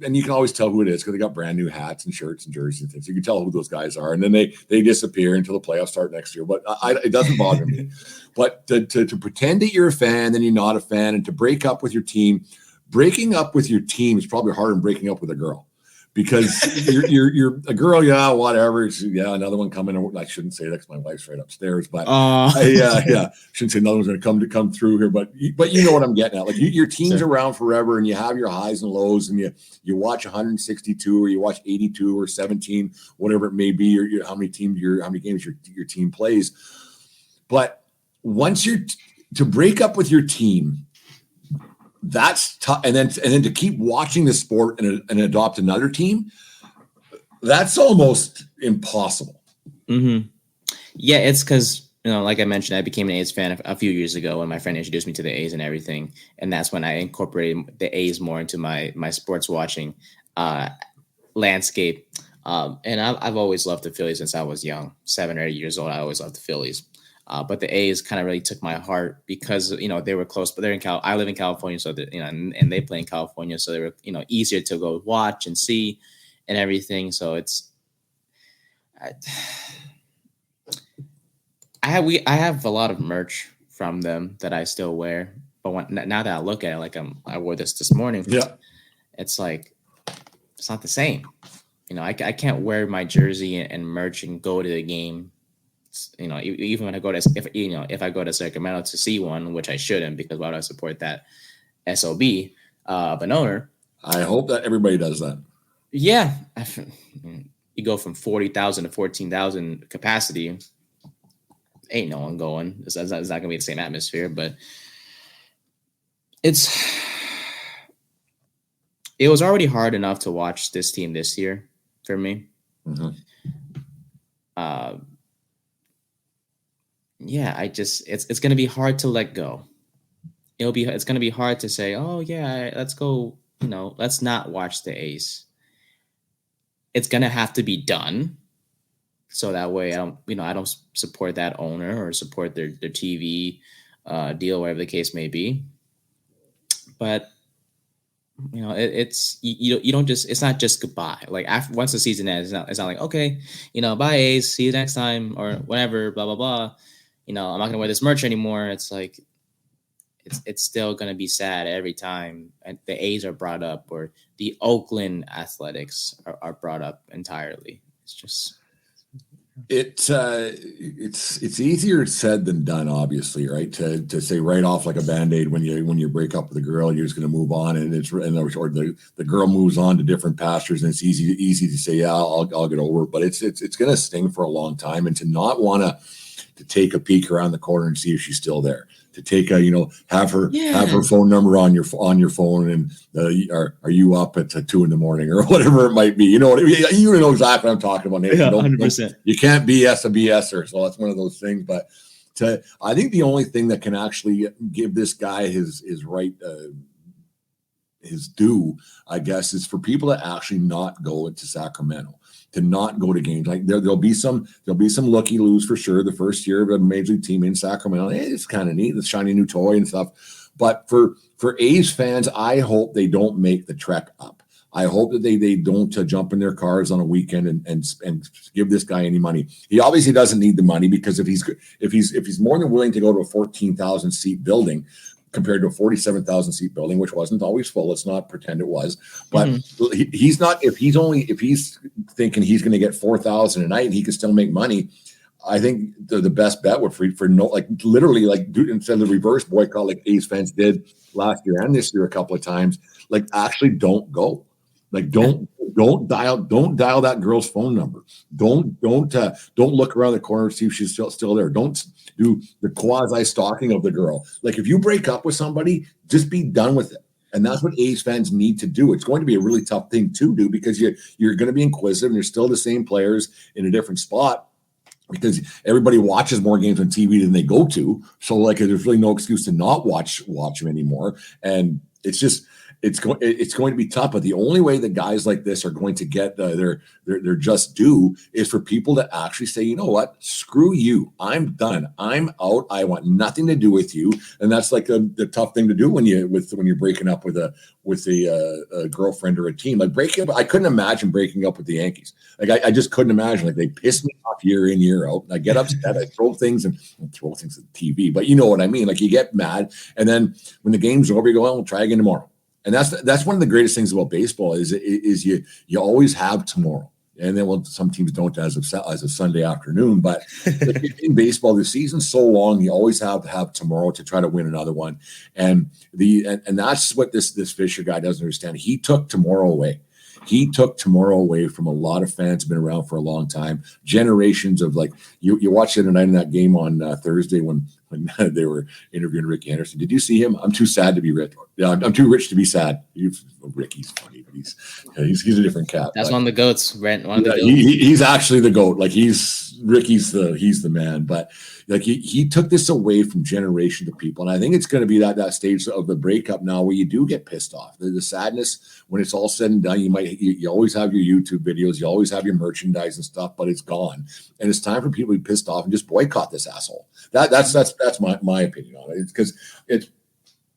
And you can always tell who it is because they got brand new hats and shirts and jerseys and things. You can tell who those guys are, and then they disappear until the playoffs start next year. But it doesn't bother me. But to pretend that you're a fan, then you're not a fan, and to break up with your team, breaking up with your team is probably harder than breaking up with a girl. Because you're a girl, yeah, whatever. Yeah, another one coming. I shouldn't say that because my wife's right upstairs. But shouldn't say another one's going to come through here. But you know what I'm getting at. Like your team's around forever, and you have your highs and lows, and you watch 162 or you watch 82 or 17, whatever it may be. Or how many games your team plays. But once to break up with your team, that's tough, and then to keep watching the sport and adopt another team, that's almost impossible. Mm-hmm. Yeah, it's because, like I mentioned, I became an A's fan a few years ago when my friend introduced me to the A's and everything, and that's when I incorporated the A's more into my sports watching landscape. And I've always loved the Phillies since I was young, 7 or 8 years old. I always loved the Phillies. But the A's kind of really took my heart because, they were close, but they're I live in California. So that, and they play in California. So they were, easier to go watch and see and everything. So I have a lot of merch from them that I still wear. But now that I look at it, like I wore this morning. Yeah. It's like, it's not the same. I can't wear my jersey and merch and go to the game. Even when I go to if I go to Sacramento to see one, which I shouldn't, because why would I support that SOB of an owner? I hope that everybody does that. Yeah, you go from 40,000 to 14,000 capacity. Ain't no one going. It's not gonna be the same atmosphere, but it was already hard enough to watch this team this year for me. Mm-hmm. Yeah, it's going to be hard to let go. It's going to be hard to say, oh yeah, let's go, let's not watch the A's. It's going to have to be done. So that way I don't support that owner or support their TV deal, whatever the case may be. But it's you don't just, it's not just goodbye. Like once the season ends, it's not like, okay, bye A's, see you next time or whatever, blah blah blah. I'm not gonna wear this merch anymore. It's like it's still gonna be sad every time the A's are brought up or the Oakland Athletics are brought up entirely. It's just it's easier said than done, obviously, right? To say right off like a Band-Aid when you break up with a girl, you're just gonna move on, or the girl moves on to different pastures, and it's easy to say, yeah, I'll get over it, but it's gonna sting for a long time, and to not wanna to take a peek around the corner and see if she's still there. take a, have her phone number on your phone, and are you up at 2 a.m. or whatever it might be. You know what I mean? You know exactly what I'm talking about, Nathan. Yeah, 100%. You can't BS a BSer, so that's one of those things. But I think the only thing that can actually give this guy his right, his due, I guess, is for people to actually not go into Sacramento, to not go to games. Like there'll be some looky-loos for sure. The first year of a major league team in Sacramento, it's kind of neat, the shiny new toy and stuff. But for A's fans, I hope they don't make the trek up. I hope that they don't jump in their cars on a weekend and give this guy any money. He obviously doesn't need the money, because if he's more than willing to go to a 14,000 seat building compared to a 47,000 seat building, which wasn't always full. Let's not pretend it was, but he's not, if he's thinking he's going to get 4,000 a night and he can still make money, I think the best bet would for no, like literally, like do instead of the reverse boycott, like A's fans did last year and this year a couple of times, like actually don't go. Like don't dial that girl's phone number. Don't look around the corner to see if she's still there. Don't do the quasi stalking of the girl. Like if you break up with somebody, just be done with it. And that's what A's fans need to do. It's going to be a really tough thing to do, because you're going to be inquisitive, and you're still the same players in a different spot, because everybody watches more games on TV than they go to. So like there's really no excuse to not watch them anymore. And it's just it's going to be tough. But the only way that guys like this are going to get their just due is for people to actually say, you know what, screw you, I'm done, I'm out, I want nothing to do with you. And that's like the tough thing to do when you're breaking up with a girlfriend or a team. Like breaking up, I couldn't imagine breaking up with the Yankees. Like I just couldn't imagine. Like they piss me off year in, year out. I get upset, I throw things at the TV, but you know what I mean. Like you get mad, and then when the game's over, you go, well, we'll try again tomorrow. And that's one of the greatest things about baseball is you always have tomorrow. And then some teams don't as of Sunday afternoon, but in baseball, the season's so long, you always have to have tomorrow to try to win another one. And that's what this Fisher guy doesn't understand. He took tomorrow away. He took tomorrow away from a lot of fans who've been around for a long time, generations of, like, you watched it tonight in that game on Thursday when they were interviewing Ricky Henderson. Did you see him? I'm too sad to be rich. Yeah, I'm too rich to be sad. Ricky's funny, but he's a different cat. That's one of the goats, Brent. One of the goats. He's actually the goat. Like he's the man. But like he took this away from generations of people, and I think it's going to be that stage of the breakup now where you do get pissed off. The sadness when it's all said and done. You always have your YouTube videos, you always have your merchandise and stuff, but it's gone, and it's time for people to be pissed off and just boycott this asshole. That's my opinion on it. It's because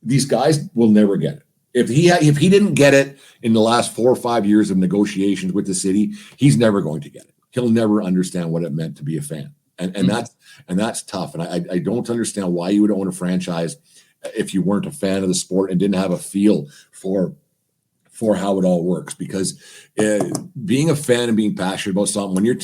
these guys will never get it. If he didn't get it in the last 4 or 5 years of negotiations with the city, he's never going to get it. He'll never understand what it meant to be a fan, and that's tough. And I don't understand why you would own a franchise if you weren't a fan of the sport and didn't have a feel for how it all works. Because being a fan and being passionate about something, when your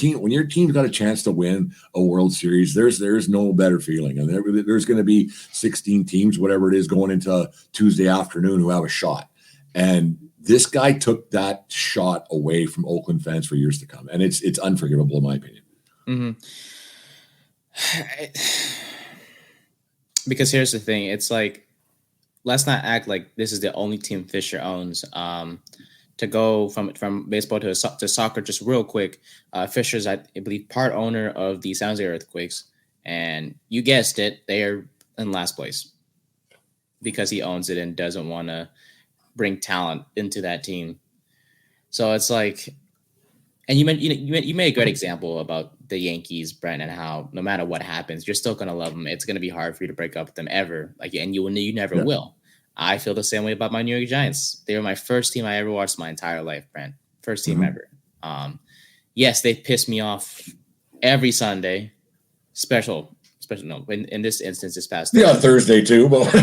team's got a chance to win a World Series, there's no better feeling. And there's going to be 16 teams, whatever it is, going into Tuesday afternoon who have a shot. And this guy took that shot away from Oakland fans for years to come, and it's unforgivable in my opinion. Mm-hmm. Because here's the thing: it's like, let's not act like this is the only team Fisher owns. To go from baseball to soccer, just real quick, Fisher's, I believe, part owner of the San Jose Earthquakes, and you guessed it, they are in last place because he owns it and doesn't want to bring talent into that team. So it's like, and you made a great example about the Yankees, Brent, and how no matter what happens, you're still gonna love them. It's gonna be hard for you to break up with them ever, like, and you never will. I feel the same way about my New York Giants. They were my first team I ever watched my entire life, Brent. First team ever. Yes, they pissed me off every Sunday. Special. No, in this instance, this past Thursday too, but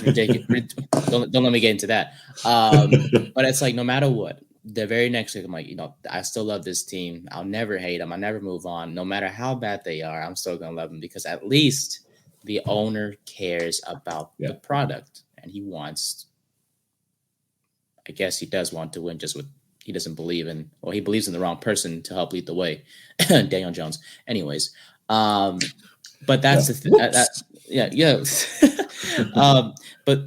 ridiculous. Don't let me get into that. But it's like, no matter what, the very next week, I'm like, I still love this team. I'll never hate them. I'll never move on. No matter how bad they are, I'm still gonna love them, because at least the owner cares about the product, and he wants, I guess he does want to win, just with he doesn't believe in, well, he believes in the wrong person to help lead the way. Daniel Jones. Anyways, but that's the thing. Yeah. But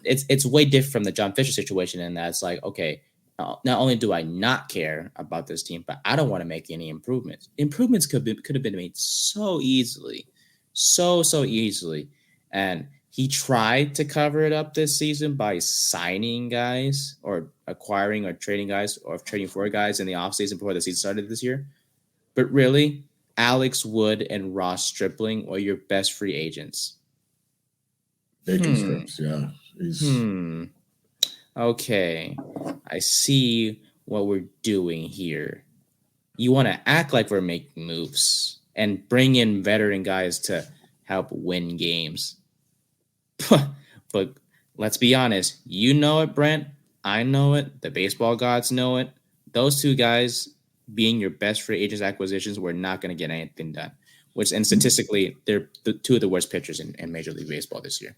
it's way different from the John Fisher situation, and that's like, okay, not only do I not care about this team, but I don't want to make any improvements. Improvements could have been made so easily, so easily, and he tried to cover it up this season by signing guys or acquiring or trading guys or trading for guys in the offseason before the season started this year. But really, Alex Wood and Ross Stripling are your best free agents. Bacon strips, yeah. Okay, I see what we're doing here. You want to act like we're making moves and bring in veteran guys to help win games. But let's be honest. You know it, Brent. I know it. The baseball gods know it. Those two guys being your best free agents acquisitions, we're not going to get anything done. And statistically, they're the two of the worst pitchers in Major League Baseball this year.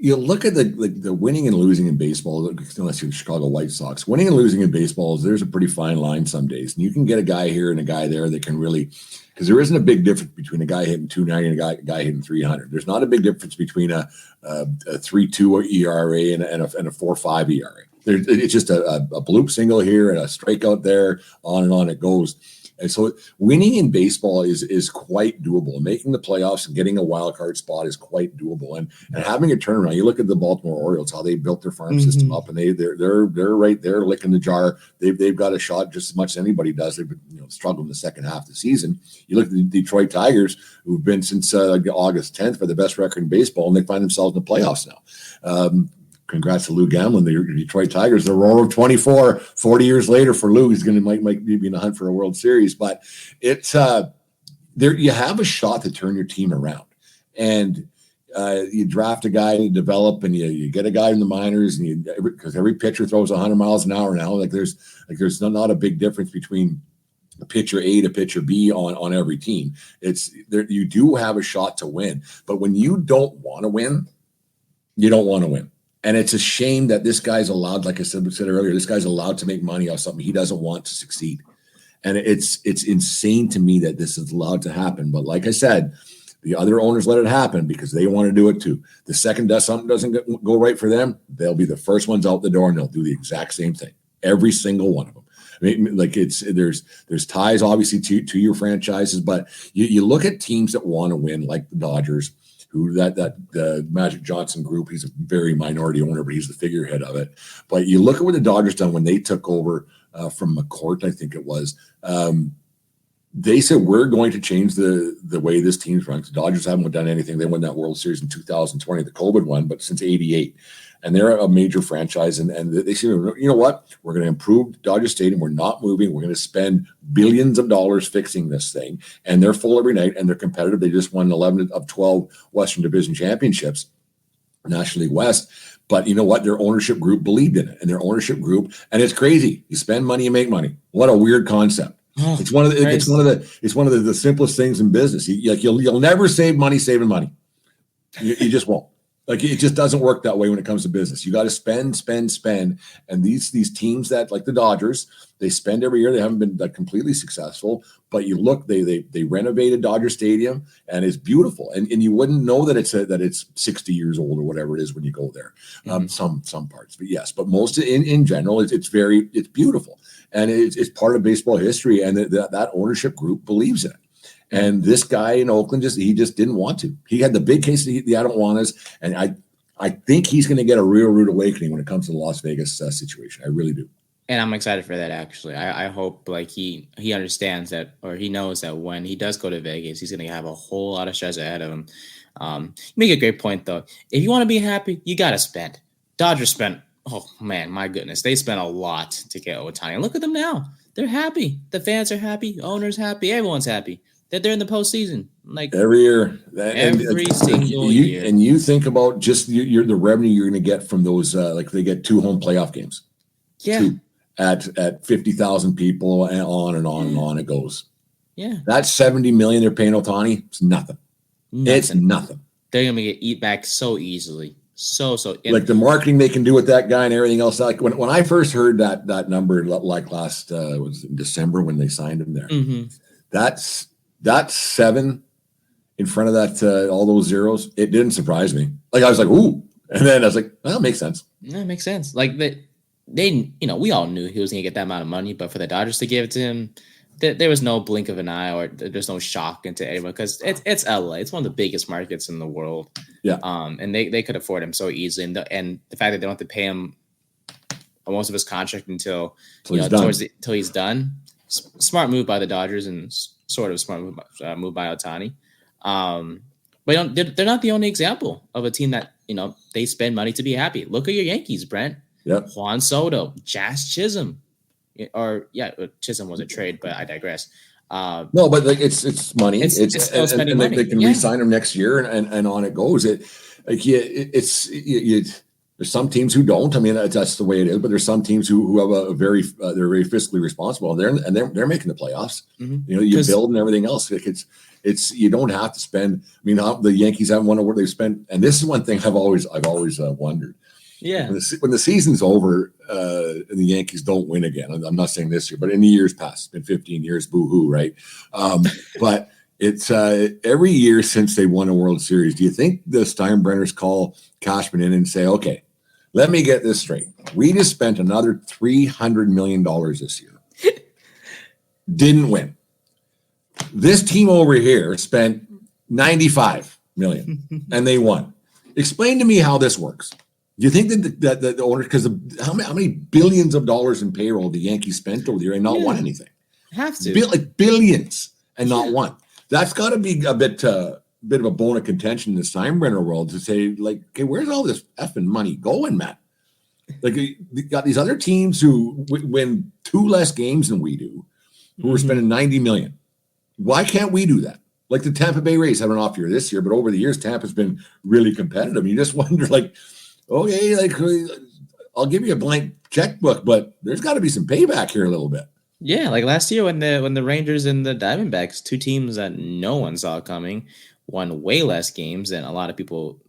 You look at the winning and losing in baseball, unless you're the Chicago White Sox. Winning and losing in baseball, there's a pretty fine line some days. And you can get a guy here and a guy there that can really, because there isn't a big difference between a guy hitting 290 and a guy hitting 300. There's not a big difference between a 3.2 ERA and a 4.5 ERA. It's just a bloop single here and a strikeout there, on and on it goes. And so winning in baseball is quite doable. Making the playoffs and getting a wild card spot is quite doable. And having a turnaround. You look at the Baltimore Orioles, how they built their farm system up, and they're right there licking the jar. They've got a shot just as much as anybody does. They've been struggled in the second half of the season. You look at the Detroit Tigers, who've been since August 10th for the best record in baseball, and they find themselves in the playoffs now. Congrats to Lou Gamlin, the Detroit Tigers. The roar of 24, 40 years later for Lou. He's going to might be in the hunt for a World Series. But it's there. You have a shot to turn your team around, and you draft a guy and you develop, and you get a guy in the minors, and because every pitcher throws 100 miles an hour now. There's not a big difference between a pitcher A to pitcher B on every team. It's there. You do have a shot to win, but when you don't want to win, you don't want to win. And it's a shame that this guy's allowed, like I said earlier, this guy's allowed to make money off something he doesn't want to succeed. And it's insane to me that this is allowed to happen. But like I said, the other owners let it happen because they want to do it too. The second something doesn't go right for them, they'll be the first ones out the door and they'll do the exact same thing. Every single one of them. I mean, like there's ties obviously to your franchises, but you look at teams that want to win, like the Dodgers, who the Magic Johnson group, he's a very minority owner, but he's the figurehead of it. But you look at what the Dodgers done when they took over from McCourt, I think it was. They said, we're going to change the way this team's run. The Dodgers haven't done anything. They won that World Series in 2020, the COVID one, but since 88. And they're a major franchise. And they said, you know what? We're going to improve Dodger Stadium. We're not moving. We're going to spend billions of dollars fixing this thing. And they're full every night, and they're competitive. They just won 11 of 12 Western Division championships, National League West. But you know what? Their ownership group believed in it. And their ownership group, and it's crazy. You spend money, you make money. What a weird concept. It's one of the simplest things in business. You'll never save money saving money. You just won't. Like, it just doesn't work that way when it comes to business. You got to spend. And these teams that, like the Dodgers, they spend every year. They haven't been like completely successful, but you look, they renovated Dodger Stadium and it's beautiful. And you wouldn't know that it's 60 years old or whatever it is when you go there. Some parts, but yes, but most in general, it's beautiful. And it's part of baseball history. And that ownership group believes in it. And this guy in Oakland he just didn't want to. He had the big case of the I don't want us, and I think he's going to get a real rude awakening when it comes to the Las Vegas situation. I really do. And I'm excited for that, actually. I hope like he understands that, or he knows that when he does go to Vegas, he's going to have a whole lot of stress ahead of him. You make a great point, though. If you want to be happy, you got to spend. Dodgers spent, oh, man, my goodness. They spent a lot to get Ohtani. And look at them now. They're happy. The fans are happy. Owners happy. Everyone's happy. That they're in the postseason, like every year, every single year. And you think about just the revenue you're going to get from those, like they get 2 home playoff games, at 50,000 people, and on and on and on it goes. Yeah, that's $70 million they're paying Ohtani. It's nothing. It's nothing. They're going to get eat back so easily. So like the marketing they can do with that guy and everything else. Like when I first heard that number, like last was in December when they signed him there. Mm-hmm. That's $7 in front of that, all those zeros, it didn't surprise me. Like I was like, ooh. And then I was like, well, that makes sense. Yeah, it makes sense. Like they, we all knew he was going to get that amount of money, but for the Dodgers to give it to him, there was no blink of an eye, or there's no shock into anyone, because it's LA. It's one of the biggest markets in the world. Yeah. And they could afford him so easily, and the fact that they don't have to pay him most of his contract until he's done. Smart move by the Dodgers, and sort of smart move by Ohtani. But they're not the only example of a team that they spend money to be happy. Look at your Yankees, Brent. Yep. Juan Soto, Jazz Chisholm. Chisholm was a trade, but I digress. No, but like it's money. It's still spending money. They can re-sign him next year, and on it goes. There's some teams who don't. I mean, that's the way it is. But there's some teams who have they're very fiscally responsible. They're making the playoffs. Mm-hmm. You build and everything else. It's you don't have to spend. I mean, the Yankees haven't won where they've spent. And this is one thing I've always wondered. Yeah. When the season's over and the Yankees don't win again, I'm not saying this year, but in the years past, it's been 15 years, boo-hoo, right? But it's every year since they won a World Series. Do you think the Steinbrenners call Cashman in and say, okay, let me get this straight. We just spent another $300 million this year. Didn't win. This team over here spent $95 million and they won. Explain to me how this works. Do you think that the owner, because how many billions of dollars in payroll the Yankees spent over the year and not won anything? Have to. Like billions and not won. That's got to be a bit of a bone of contention in the Steinbrenner world to say, like, okay, where's all this effing money going, Matt? Like, you got these other teams who win 2 less games than we do, who are spending $90 million. Why can't we do that? Like the Tampa Bay Rays have an off year this year, but over the years, Tampa's been really competitive. You just wonder, like, okay, like I'll give you a blank checkbook, but there's got to be some payback here a little bit. Yeah, like last year when the Rangers and the Diamondbacks, 2 teams that no one saw coming, won way less games than a lot of people,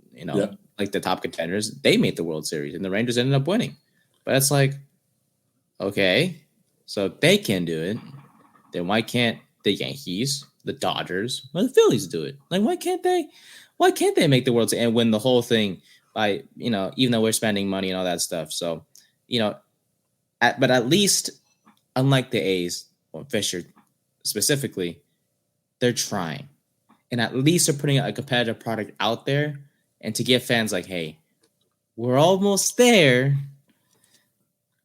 like the top contenders. They made the World Series, and the Rangers ended up winning. But it's like, okay, so if they can do it, then why can't the Yankees, the Dodgers, or the Phillies do it? Like, why can't they? Why can't they make the World Series and win the whole thing? By even though we're spending money and all that stuff. So, but at least, unlike the A's or Fisher specifically, they're trying, and at least they're putting a competitive product out there, and to give fans like, hey, we're almost there.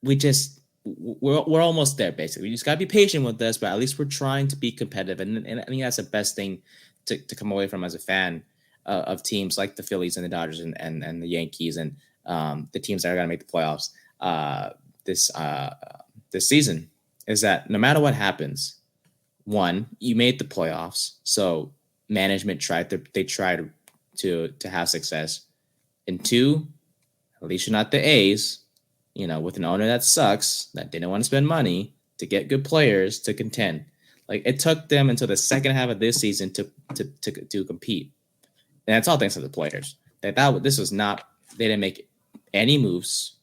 We're almost there. Basically, you just gotta be patient with us, but at least we're trying to be competitive, and I think that's the best thing to come away from as a fan. Of teams like the Phillies and the Dodgers and the Yankees and the teams that are going to make the playoffs this season is that no matter what happens, one, you made the playoffs, so management tried to have success, and 2, at least you're not the A's, with an owner that sucks, that didn't want to spend money to get good players to contend. Like, it took them until the second half of this season to compete. And that's all thanks to the players. This was not, they didn't make any moves,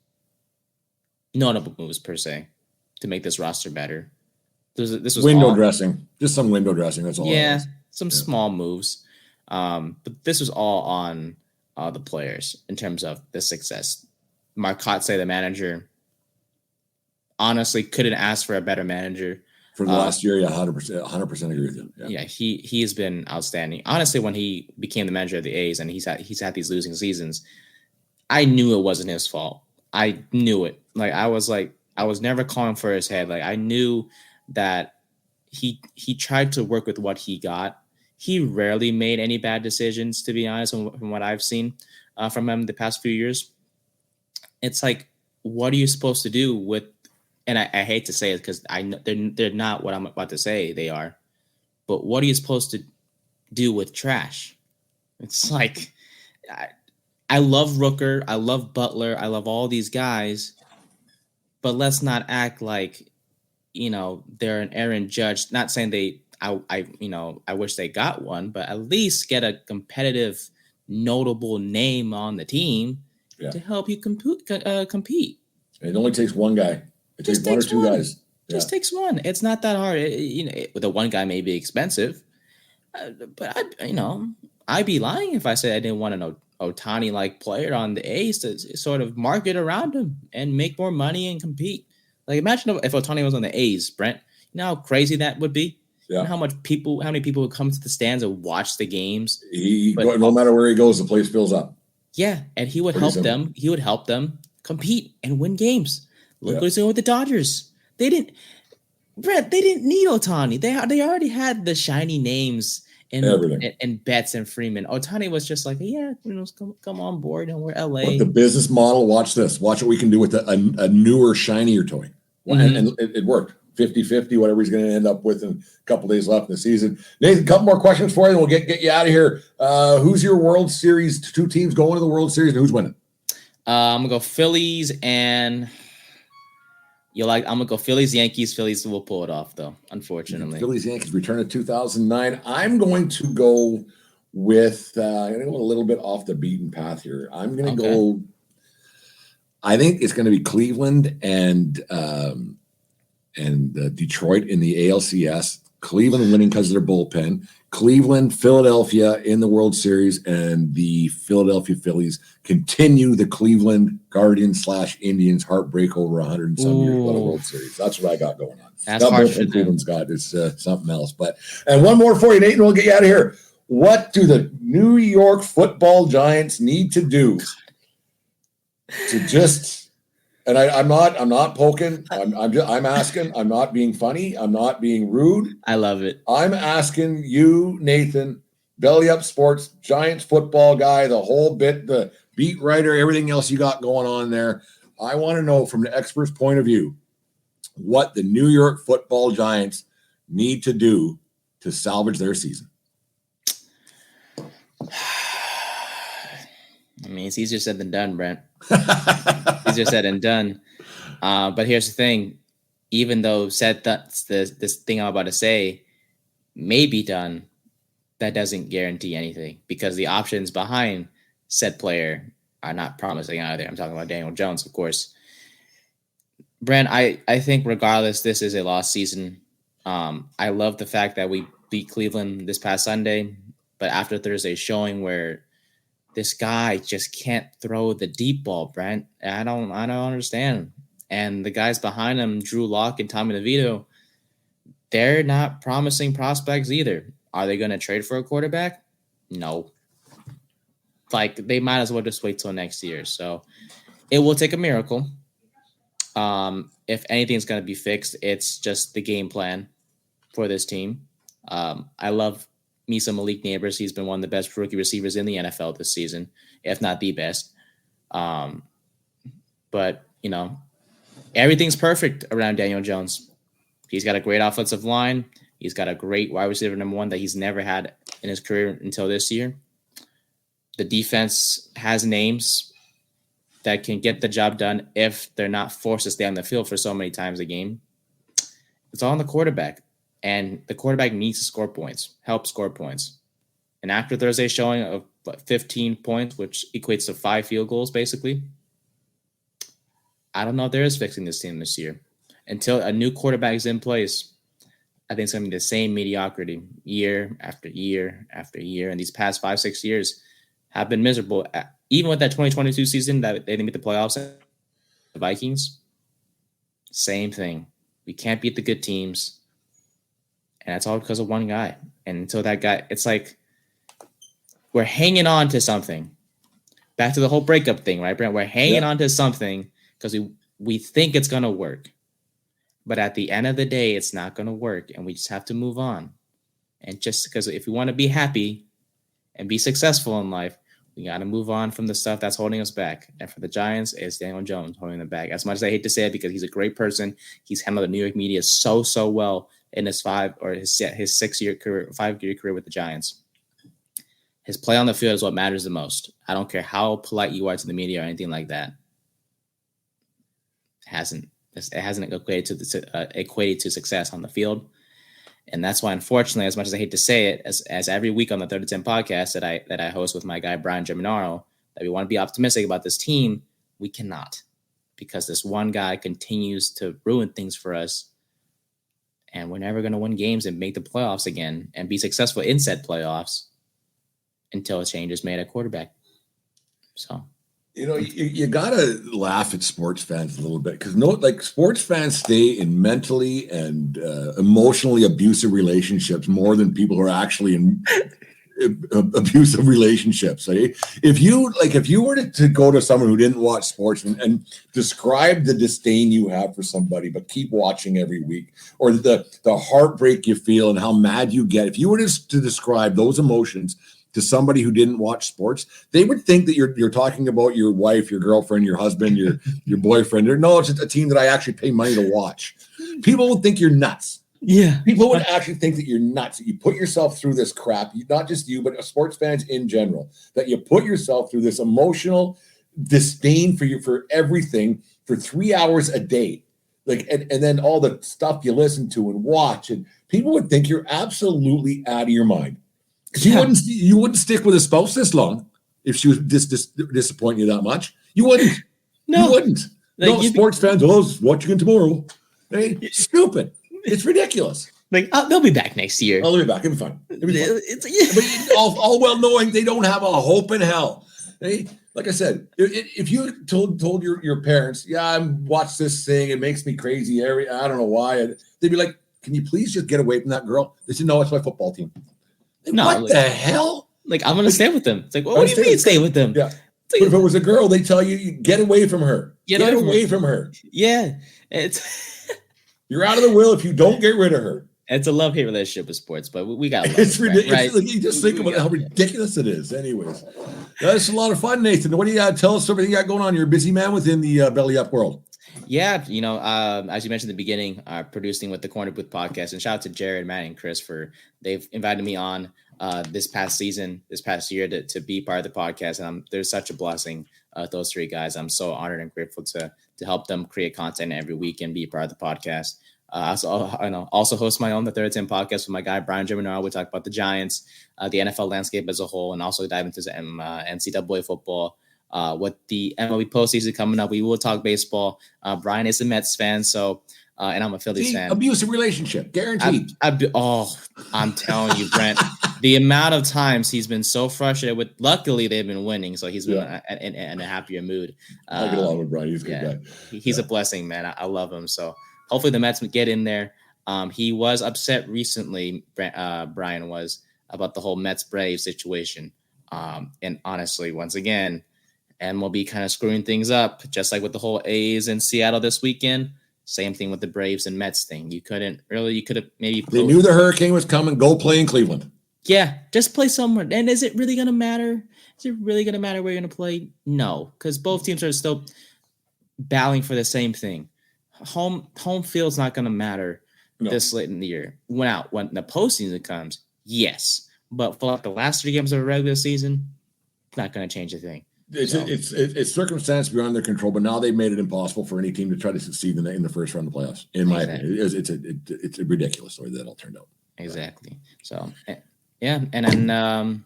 notable moves per se, to make this roster better. This was window dressing, just some window dressing. That's all. Yeah, some small moves. But this was all on the players in terms of the success. Mark Kotsay, the manager, honestly couldn't ask for a better manager. For the last year, 100% agree with you. Yeah, he has been outstanding. Honestly, when he became the manager of the A's and he's had these losing seasons, I knew it wasn't his fault. I knew it. I was never calling for his head. Like, I knew that he tried to work with what he got. He rarely made any bad decisions, to be honest, from what I've seen from him the past few years. It's like, what are you supposed to do with? And I hate to say it because I know they're not what I'm about to say they are, but what are you supposed to do with trash? It's like, I love Rooker, I love Butler, I love all these guys, but let's not act like, they're an Aaron Judge. Not saying I wish they got one, but at least get a competitive, notable name on the team to help you compete. It only takes one guy. It takes 1 or 2 guys. Just takes one. It's not that hard. The one guy may be expensive, I'd be lying if I said I didn't want an Ohtani-like player on the A's to sort of market around him and make more money and compete. Like, imagine if Ohtani was on the A's, Brent. You know how crazy that would be? Yeah. You know how many people would come to the stands and watch the games? No matter where he goes, the place fills up. Yeah, and he would help them. He would help them compete and win games. Look what he's doing with the Dodgers. They didn't need Ohtani. They already had the shiny names and Betts and Freeman. Ohtani was just like, come on board, and we're LA. But the business model, watch this. Watch what we can do with a newer, shinier toy. Mm-hmm. And it worked. 50-50, whatever he's going to end up with in a couple days left in the season. Nathan, a couple more questions for you, and we'll get you out of here. Who's your World Series? 2 teams going to the World Series, and who's winning? I'm going to go Phillies, and I'm going to go Phillies, Yankees. Phillies will pull it off, though, unfortunately. Phillies, Yankees return of 2009. I'm going to go with I'm going to go a little bit off the beaten path here. I'm going to go – I think it's going to be Cleveland and Detroit in the ALCS. Cleveland winning because of their bullpen. Cleveland, Philadelphia in the World Series, and the Philadelphia Phillies continue the Cleveland Guardians / Indians heartbreak over 100 and some years of the World Series. That's what I got going on. That's harsh. Cleveland's got is something else. And one more for you, Nathan. We'll get you out of here. What do the New York Football Giants need to do to just? And I'm not poking. I'm asking. I'm not being funny. I'm not being rude. I love it. I'm asking you, Nathan, Belly Up Sports, Giants football guy, the whole bit, the beat writer, everything else you got going on there. I want to know from the expert's point of view what the New York Football Giants need to do to salvage their season. I mean, it's easier said than done, Brent. Easier said than done. But here's the thing. Even though this thing I'm about to say may be done, that doesn't guarantee anything because the options behind said player are not promising either. I'm talking about Daniel Jones, of course. Brent, I think regardless, this is a lost season. I love the fact that we beat Cleveland this past Sunday, but after Thursday's showing where this guy just can't throw the deep ball, Brent. I don't understand. And the guys behind him, Drew Lock and Tommy DeVito, they're not promising prospects either. Are they going to trade for a quarterback? No. They might as well just wait till next year. So it will take a miracle. If anything's going to be fixed, it's just the game plan for this team. I love me some Malik Neighbors. He's been one of the best rookie receivers in the NFL this season, if not the best. But, everything's perfect around Daniel Jones. He's got a great offensive line. He's got a great wide receiver number 1 that he's never had in his career until this year. The defense has names that can get the job done if they're not forced to stay on the field for so many times a game. It's all on the quarterback. And the quarterback needs to score points, help score points. And after Thursday's showing of 15 points, which equates to 5 field goals, basically, I don't know if there is fixing this team this year. Until a new quarterback is in place, I think it's going to be the same mediocrity year after year after year. And these past 5-6 years have been miserable. Even with that 2022 season that they didn't get the playoffs, the Vikings, same thing. We can't beat the good teams. And that's all because of one guy. And until that guy, it's like we're hanging on to something. Back to the whole breakup thing, right, Brent? We're hanging on to something because we think it's going to work. But at the end of the day, it's not going to work. And we just have to move on. And just because if we want to be happy and be successful in life, we got to move on from the stuff that's holding us back. And for the Giants, it's Daniel Jones holding them back. As much as I hate to say it because he's a great person, he's handled the New York media so well in his 6-year career, 5-year career with the Giants. His play on the field is what matters the most. I don't care how polite you are to the media or anything like that. It hasn't equated to success on the field. And that's why, unfortunately, as much as I hate to say it, as every week on the 3rd and 10 podcast that I host with my guy, Brian Geminaro, that we want to be optimistic about this team, we cannot. Because this one guy continues to ruin things for us. and we're never going to win games and make the playoffs again and be successful in said playoffs until a change is made at quarterback. So, you gotta laugh at sports fans a little bit because sports fans stay in mentally and emotionally abusive relationships more than people who are actually in abusive relationships. If you were to go to someone who didn't watch sports and describe the disdain you have for somebody, but keep watching every week, or the heartbreak you feel and how mad you get, if you were to describe those emotions to somebody who didn't watch sports, they would think that you're talking about your wife, your girlfriend, your husband, your boyfriend. No, it's just a team that I actually pay money to watch. People would think you're nuts. Yeah. People would actually think that you're nuts. You put yourself through this crap, not just you, but sports fans in general, that you put yourself through this emotional disdain for everything for 3 hours a day. And then all the stuff you listen to and watch, and people would think you're absolutely out of your mind. Because you wouldn't stick with a spouse this long if she was disappointing you that much. You wouldn't. No. You wouldn't. Sports fans, watching tomorrow. Hey, stupid. It's ridiculous. They'll be back next year. They'll be back. It'll be fun. But all well knowing they don't have a hope in hell. Hey, like I said, if you told your parents, I watched this thing, it makes me crazy. I don't know why. They'd be like, can you please just get away from that girl? They said, no, it's my football team. What the hell? I'm going to stay with them. It's what do you mean stay with them? Yeah. But if it was a girl, they tell you get away from her. Get away from her. Yeah. You're out of the will if you don't get rid of her. It's a love-hate relationship with sports, but we got to it's ridiculous. Right? You just think about how ridiculous it is. Anyways, that's a lot of fun, Nathan. What do you tell us everything you got going on? You're a busy man within the Belly Up world. Yeah, as you mentioned at the beginning, producing with the Korner Booth podcast, and shout out to Jared, Matt, and Chris they've invited me on this past year to be part of the podcast, and there's such a blessing. Those three guys, I'm so honored and grateful to help them create content every week and be part of the podcast. I also host my own The Third Team podcast with my guy Brian Germinal. We talk about the Giants, the NFL landscape as a whole, and also dive into some NCAA football. With the MLB postseason coming up, we will talk baseball. Brian is a Mets fan, and I'm a Phillies fan. Abusive relationship, guaranteed. I'm telling you, Brent, the amount of times he's been so frustrated with. Luckily, they've been winning, so he's been in a happier mood. I get along with Brian. He's a good guy. He's a blessing, man. I love him. So hopefully the Mets get in there. He was upset recently. Brian was about the whole Mets-Braves situation, and honestly, once again, MLB kind of screwing things up, just like with the whole A's in Seattle this weekend. Same thing with the Braves and Mets thing. You could have maybe. They knew the hurricane was coming. Go play in Cleveland. Yeah, just play somewhere. And is it really going to matter? Is it really going to matter where you're going to play? No, because both teams are still battling for the same thing. Home field's not going to matter this late in the year. When the postseason comes, yes, but for the last 3 games of a regular season, not going to change a thing. It's circumstance beyond their control, but now they've made it impossible for any team to try to succeed in the first round of the playoffs. In my opinion, it's a ridiculous way that all turned out. Exactly. So, yeah, and then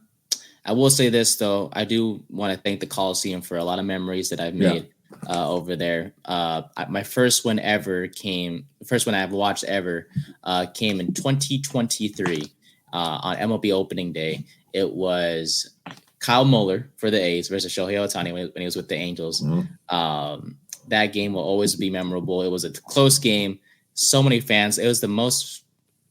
I will say this though, I do want to thank the Coliseum for a lot of memories that I've made over there. My first one I've watched ever came in 2023 on MLB opening day. It was Kyle Muller for the A's versus Shohei Ohtani when he was with the Angels. Mm-hmm. That game will always be memorable. It was a close game. So many fans. It was the most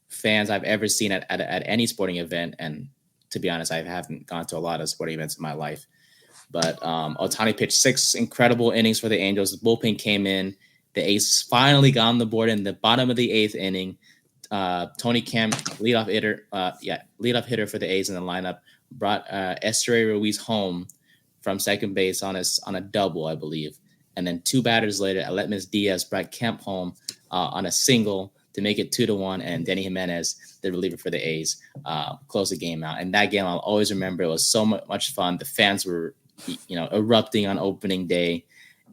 fans I've ever seen at any sporting event. And to be honest, I haven't gone to a lot of sporting events in my life. But Ohtani pitched 6 incredible innings for the Angels. The bullpen came in. The A's finally got on the board in the bottom of the 8th inning. Tony Kemp, leadoff hitter for the A's in the lineup, brought Esteury Ruiz home from second base on a double, I believe. And then 2 batters later, Aletmus Diaz brought Kemp home on a single to make it 2-1. And Denny Jimenez, the reliever for the A's, closed the game out. And that game I'll always remember. It was so much fun. The fans were, erupting on opening day.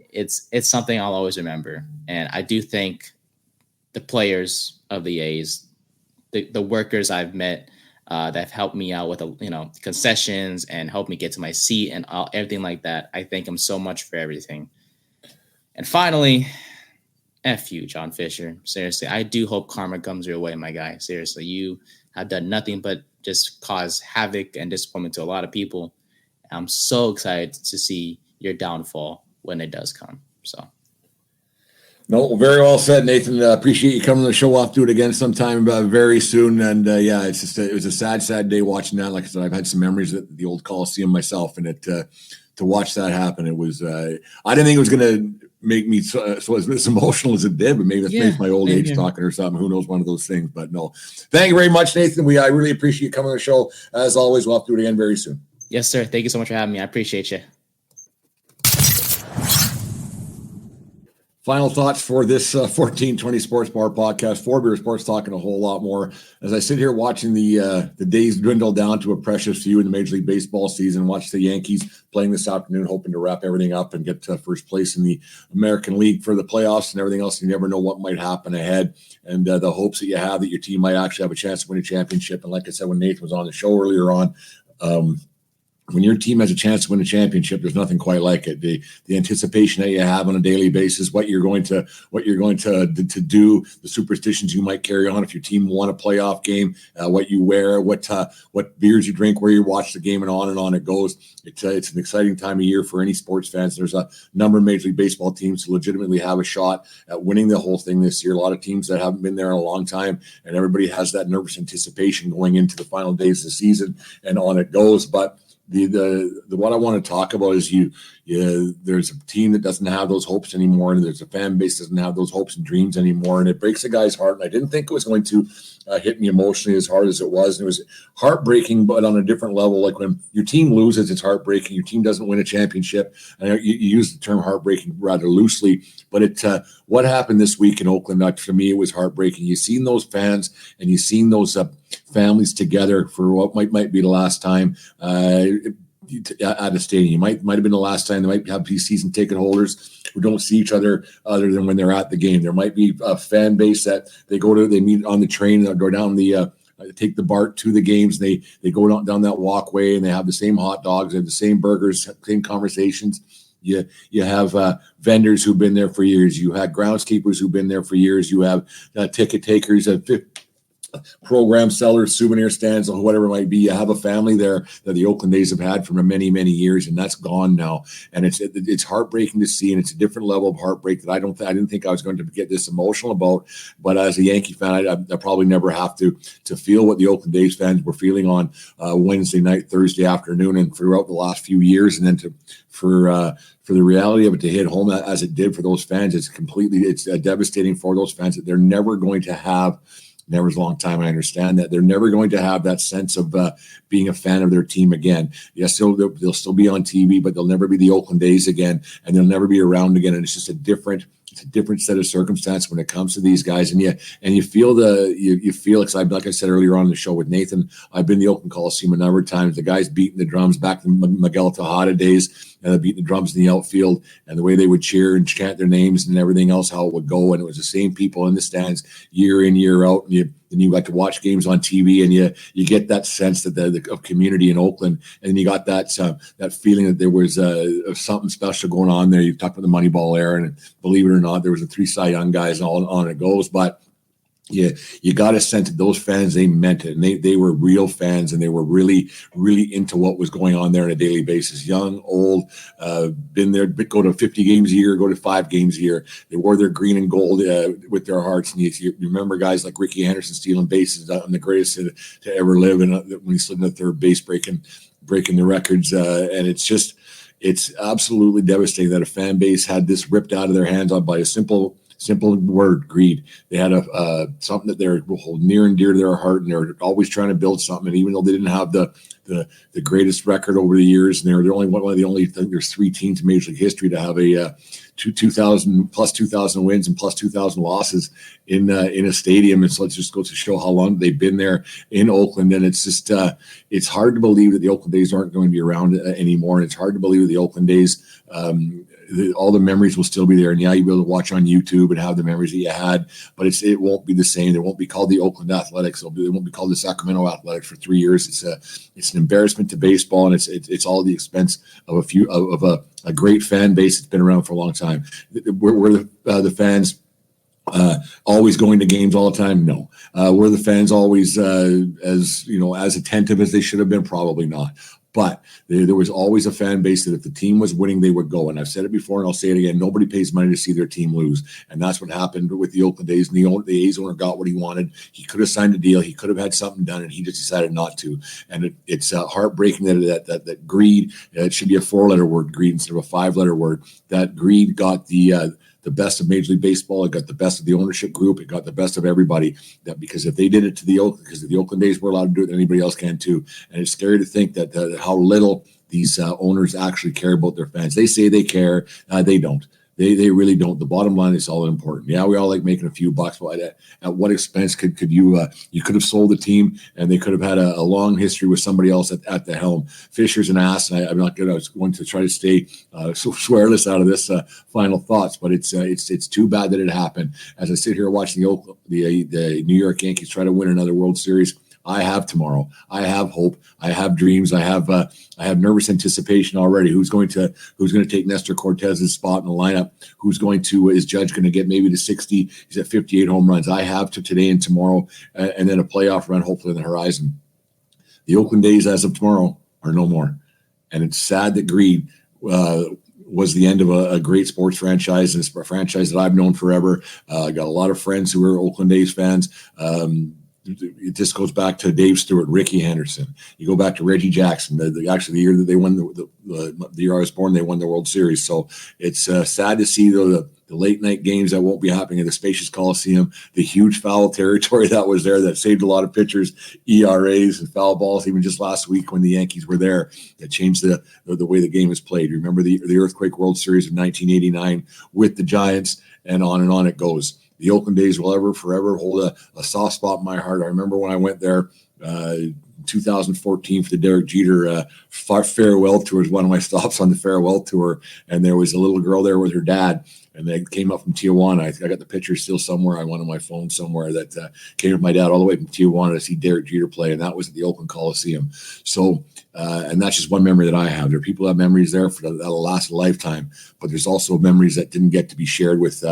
It's something I'll always remember. And I do think the players of the A's, the workers I've met, that have helped me out with concessions and helped me get to my seat and everything like that. I thank them so much for everything. And finally, F you, John Fisher. Seriously, I do hope karma comes your way, my guy. Seriously, you have done nothing but just cause havoc and disappointment to a lot of people. I'm so excited to see your downfall when it does come. So, no, very well said, Nathan. Appreciate you coming to the show. I'll do it again sometime very soon. And it's just it was a sad day watching that. Like I said, I've had some memories at the old Coliseum myself, and to watch that happen, it was. I didn't think it was going to make me so as emotional as it did, but maybe that's my old age talking or something. Who knows? One of those things. But no, thank you very much, Nathan. I really appreciate you coming on the show. As always, we'll have to do it again very soon. Yes, sir. Thank you so much for having me. I appreciate you. Final thoughts for this 1420 Sports Bar podcast. Four Beer Sports talking a whole lot more. As I sit here watching the days dwindle down to a precious few in the Major League Baseball season, watch the Yankees playing this afternoon, hoping to wrap everything up and get to first place in the American League for the playoffs and everything else. You never know what might happen ahead. And the hopes that you have that your team might actually have a chance to win a championship. And like I said, when Nathan was on the show earlier on, when your team has a chance to win a championship, there's nothing quite like it. The anticipation that you have on a daily basis, what you're going to do, the superstitions you might carry on if your team won a playoff game, what you wear, what beers you drink, where you watch the game, and on it goes. It's an exciting time of year for any sports fans. There's a number of Major League Baseball teams who legitimately have a shot at winning the whole thing this year. A lot of teams that haven't been there in a long time, and everybody has that nervous anticipation going into the final days of the season, and on it goes. But the what I want to talk about is there's a team that doesn't have those hopes anymore, and there's a fan base that doesn't have those hopes and dreams anymore, and it breaks a guy's heart. And I didn't think it was going to hit me emotionally as hard as it was. And it was heartbreaking, but on a different level. Like when your team loses, it's heartbreaking. Your team doesn't win a championship. And you use the term heartbreaking rather loosely, but what happened this week in Oakland, for me, it was heartbreaking. You've seen those fans and you've seen those families together for what might be the last time at a stadium. Might have been the last time. They might have these season ticket holders who don't see each other other than when they're at the game. There might be a fan base that they meet on the train, they'll go down take the BART to the games. They go down that walkway and they have the same hot dogs, they have the same burgers, same conversations. You have vendors who've been there for years. You had groundskeepers who've been there for years. You have ticket takers, program sellers, souvenir stands, or whatever it might be. You have a family there that the Oakland A's have had for many, many years, and that's gone now. And it's heartbreaking to see, and it's a different level of heartbreak that I didn't think I was going to get this emotional about. But as a Yankee fan, I probably never have to feel what the Oakland A's fans were feeling on Wednesday night, Thursday afternoon, and throughout the last few years, and then for the reality of it to hit home as it did for those fans, it's devastating for those fans that they're never going to have. Never's a long time. I understand that they're never going to have that sense of being a fan of their team again. Yes, they'll still be on TV, but they'll never be the Oakland A's again, and they'll never be around again. And it's just a different set of circumstance when it comes to these guys. And you feel because like I said earlier on in the show with Nathan, I've been to the Oakland Coliseum a number of times. The guys beating the drums back in the Miguel Tejada days, beating the drums in the outfield, and the way they would cheer and chant their names and everything else, how it would go. And it was the same people in the stands year in, year out. And you got to watch games on TV, and you get that sense that of community in Oakland, and you got that feeling that there was something special going on there. You talked about the Moneyball era, and believe it or not, there was a 3 Cy Young guys, and all on it goes. But you got a sense that those fans, they meant it, and they were real fans, and they were really, really into what was going on there on a daily basis. Young, old, been there, go to 50 games a year, go to 5 games a year. They wore their green and gold with their hearts. And you remember guys like Ricky Henderson stealing bases, the greatest to ever live, and when he slid in the third base, breaking the records. And it's absolutely devastating that a fan base had this ripped out of their hands by a simple word, greed. They had something that they're near and dear to their heart, and they're always trying to build something. And even though they didn't have the greatest record over the years, and they're one of the only, I think there's 3 teams in Major League history to have a 2,000 wins and plus 2,000 losses in a stadium. And so it just goes to show how long they've been there in Oakland. And it's just it's hard to believe that the Oakland A's aren't going to be around anymore. And it's hard to believe that the Oakland A's all the memories will still be there, and you'll be able to watch on YouTube and have the memories that you had, but it won't be the same. It won't be called the Oakland Athletics. It won't be called the Sacramento Athletics for 3 years. It's an embarrassment to baseball, and it's all at the expense of a great fan base that's been around for a long time. We're the fans always going to games all the time? No. Were the fans always as attentive as they should have been? Probably not. But there was always a fan base that if the team was winning, they would go. And I've said it before, and I'll say it again. Nobody pays money to see their team lose. And that's what happened with the Oakland A's. And the A's owner got what he wanted. He could have signed a deal. He could have had something done, and he just decided not to. And it's heartbreaking that greed, it should be a 4-letter word, greed, instead of a 5-letter word, that greed got the best of Major League Baseball. It got the best of the ownership group. It got the best of everybody. That because if they did it to the Oakland A's were allowed to do it, then anybody else can too. And it's scary to think that how little these owners actually care about their fans. They say they care. They don't. They really don't. The bottom line is all important. Yeah, we all like making a few bucks, but at what expense could you could have sold the team, and they could have had a long history with somebody else at the helm. Fisher's an ass, and I'm not good. I was going to try to stay swearless out of this final thoughts, but it's too bad that it happened. As I sit here watching the New York Yankees try to win another World Series, I have tomorrow. I have hope. I have dreams. I have nervous anticipation already. Who's going to take Nestor Cortez's spot in the lineup? Is Judge going to get maybe to 60? He's at 58 home runs. I have to today and tomorrow, and then a playoff run hopefully on the horizon. The Oakland A's as of tomorrow are no more, and it's sad that greed was the end of a great sports franchise, and it's a franchise that I've known forever. I got a lot of friends who are Oakland A's fans. It just goes back to Dave Stewart, Ricky Henderson. You go back to Reggie Jackson. The year that they won the year I was born, they won the World Series. So it's sad to see the late night games that won't be happening in the spacious Coliseum. The huge foul territory that was there that saved a lot of pitchers, ERAs and foul balls. Even just last week when the Yankees were there, that changed the way the game is played. Remember the Earthquake World Series of 1989 with the Giants, and on it goes. The Oakland A's will forever hold a soft spot in my heart. I remember when I went there 2014 for the Derek Jeter farewell tour. Was one of my stops on the farewell tour, and there was a little girl there with her dad, and they came up from Tijuana. I got the picture still somewhere. I went on my phone somewhere that came with my dad all the way from Tijuana to see Derek Jeter play, and that was at the Oakland Coliseum. So, and that's just one memory that I have. There are people that have memories there that'll last a lifetime, but there's also memories that didn't get to be shared with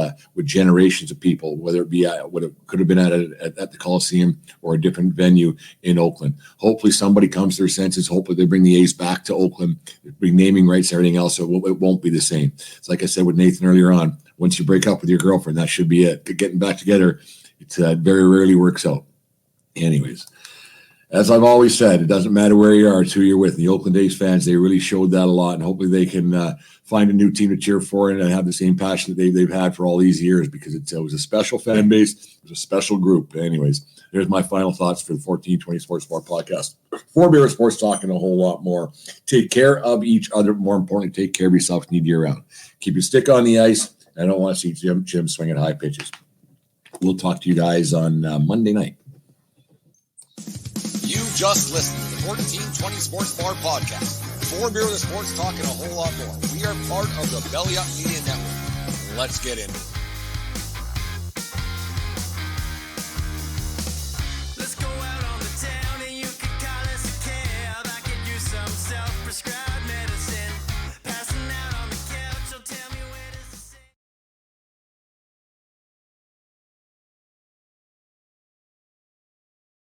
generations of people, whether it be what it could have been at the Coliseum or a different venue in Oakland. Hopefully somebody comes to their senses. Hopefully they bring the A's back to Oakland, bring naming rights, everything else, so it won't be the same. It's like I said with Nathan earlier on, once you break up with your girlfriend, that should be it. Getting back together, it very rarely works out. Anyways, as I've always said, it doesn't matter where you are, it's who you're with. The Oakland A's fans, they really showed that a lot, and hopefully they can find a new team to cheer for and have the same passion that they've had for all these years, because it was a special fan base. It was a special group. Anyways, there's my final thoughts for the 1420 Sports Bar podcast. 4 Beer Sports talking a whole lot more. Take care of each other. More importantly, take care of yourself. Need you around. Keep your stick on the ice. I don't want to see Jim swinging high pitches. We'll talk to you guys on Monday night. You just listened to the 1420 Sports Bar podcast. 4 Beer with Sports talking a whole lot more. We are part of the Belly Up Media Network. Let's get into it.